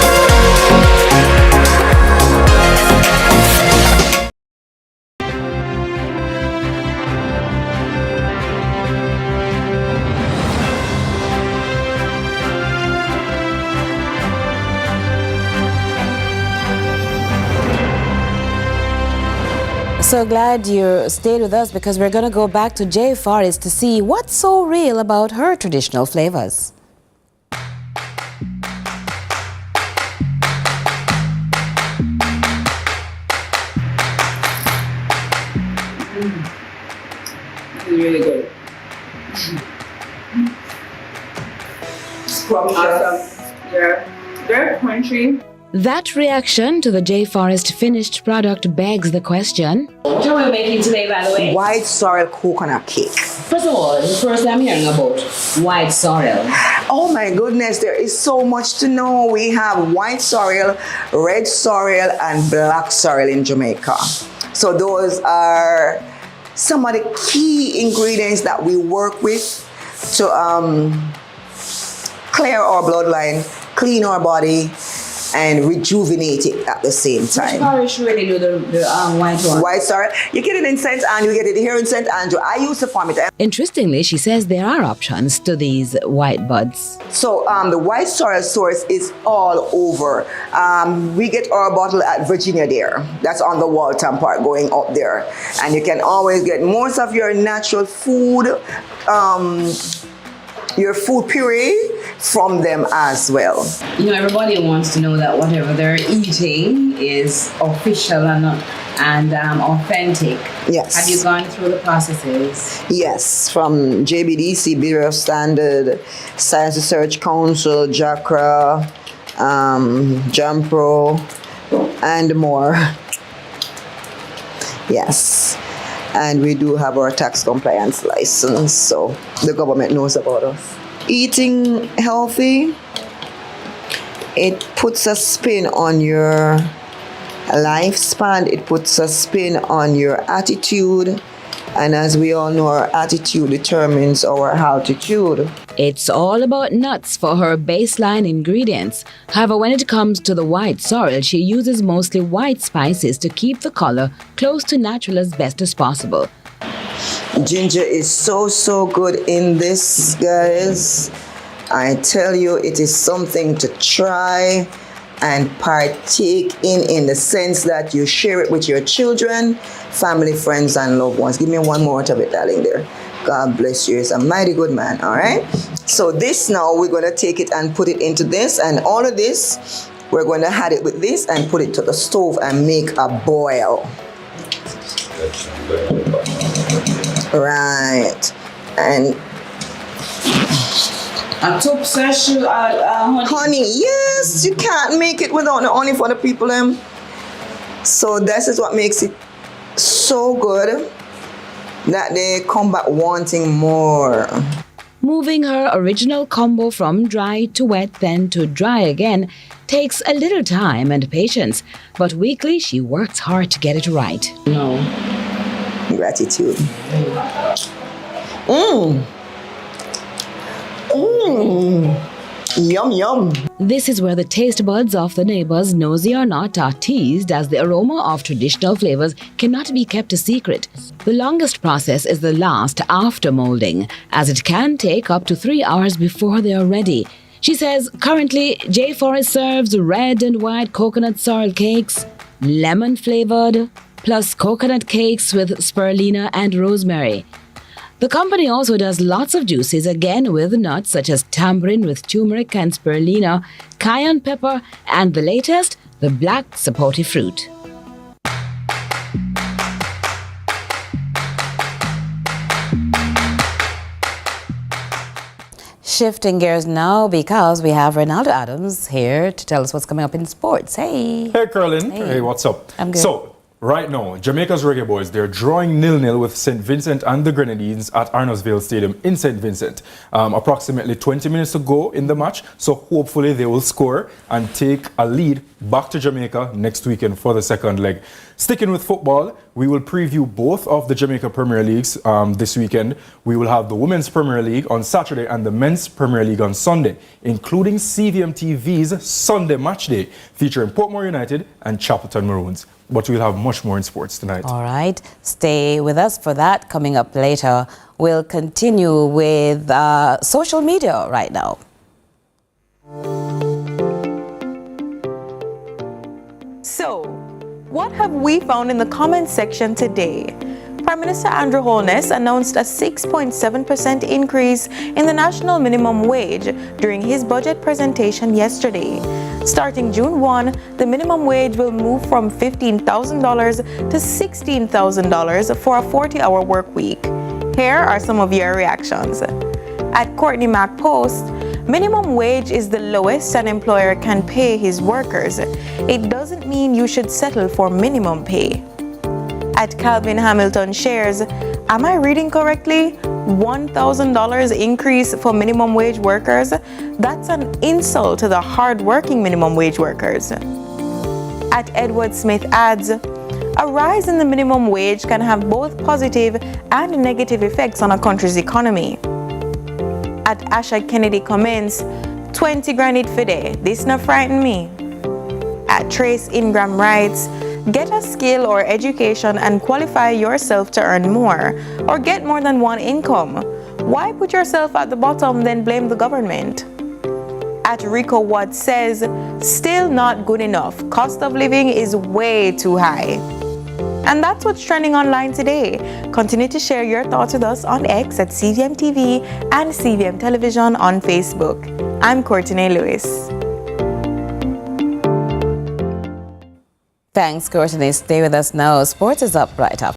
So glad you stayed with us because we're going to go back to Jay Forrest to see what's so real about her traditional flavors. It's really good. Awesome. Yeah. They're crunchy. That reaction to the J Forest finished product begs the question. What are we making today, by the way? White sorrel coconut cake. First of all, it's the first time hearing about white sorrel. Oh my goodness, there is so much to know. We have white sorrel, red sorrel, and black sorrel in Jamaica. So those are some of the key ingredients that we work with to clear our bloodline, clean our body, and rejuvenate it at the same time. Which parish really do the white one? White sorrel. You get it in St. Andrew, you get it here in St. Andrew. I used to farm it. Interestingly, she says there are options to these white buds. So the white sorrel source is all over. We get our bottle at Virginia there. That's on the Walton Park going up there. And you can always get most of your natural food, your food puree from them as well. You know, everybody wants to know that whatever they're eating is official and authentic. Yes. Have you gone through the processes? Yes, from JBDC, Bureau of Standard, Science Research Council, JACRA, JAMPRO, and more. Yes. And we do have our tax compliance license, so the government knows about us. Eating healthy, it puts a spin on your lifespan, it puts a spin on your attitude, and as we all know, our attitude determines our altitude. It's all about nuts for her baseline ingredients. However, when it comes to the white sorrel, she uses mostly white spices to keep the color close to natural as best as possible. Ginger is so good in this, guys. I tell you, it is something to try and partake in the sense that you share it with your children, family, friends, and loved ones. Give me one more of it, darling, there. God bless you. He's a mighty good man, all right? So this now, we're going to take it and put it into this, and all of this, we're going to add it with this and put it to the stove and make a boil. Right. And a top session, honey, yes, you can't make it without the honey for the people. So this is what makes it so good that they come back wanting more. Moving her original combo from dry to wet, then to dry again, takes a little time and patience, but weekly she works hard to get it right. No. Gratitude. Yum, yum. This is where the taste buds of the neighbors, nosy or not, are teased, as the aroma of traditional flavors cannot be kept a secret. The longest process is the last, after molding, as it can take up to 3 hours before they are ready. She says currently J Forest serves red and white coconut sorrel cakes, lemon flavored, plus coconut cakes with spirulina and rosemary. The company also does lots of juices, again with nuts such as tamarind with turmeric and spirulina, cayenne pepper, and the latest, the black sapote fruit. Shifting gears now because we have Ronaldo Adams here to tell us what's coming up in sports. Hey. Hey, Curlin. Hey, what's up? I'm good. So, right now, Jamaica's Reggae Boys, they're drawing 0-0 with St. Vincent and the Grenadines at Arnoldsville Stadium in St. Vincent. Approximately 20 minutes to go in the match, so hopefully they will score and take a lead back to Jamaica next weekend for the second leg. Sticking with football, we will preview both of the Jamaica Premier Leagues this weekend. We will have the Women's Premier League on Saturday and the Men's Premier League on Sunday, including CVM TV's Sunday Match Day, featuring Portmore United and Chapelton Maroons. But we'll have much more in sports tonight. All right. Stay with us for that. Coming up later, we'll continue with social media right now. So, what have we found in the comments section today? Prime Minister Andrew Holness announced a 6.7% increase in the national minimum wage during his budget presentation yesterday. Starting June 1, the minimum wage will move from $15,000 to $16,000 for a 40-hour work week. Here are some of your reactions. At Courtney Mac Post, minimum wage is the lowest an employer can pay his workers. It doesn't mean you should settle for minimum pay. At Calvin Hamilton Shares, am I reading correctly? $1,000 increase for minimum wage workers? That's an insult to the hard-working minimum wage workers. At Edward Smith adds, a rise in the minimum wage can have both positive and negative effects on a country's economy. At Asha Kennedy comments, 20 grand it for day, this not frighten me. At Trace Ingram writes, get a skill or education and qualify yourself to earn more, or get more than one income. Why put yourself at the bottom then blame the government? At Rico Watt says, still not good enough. Cost of living is way too high. And that's what's trending online today. Continue to share your thoughts with us on X at CVM TV and CVM Television on Facebook. I'm Courteney Lewis. Thanks, Courtney. Stay with us now. Sports is up right after.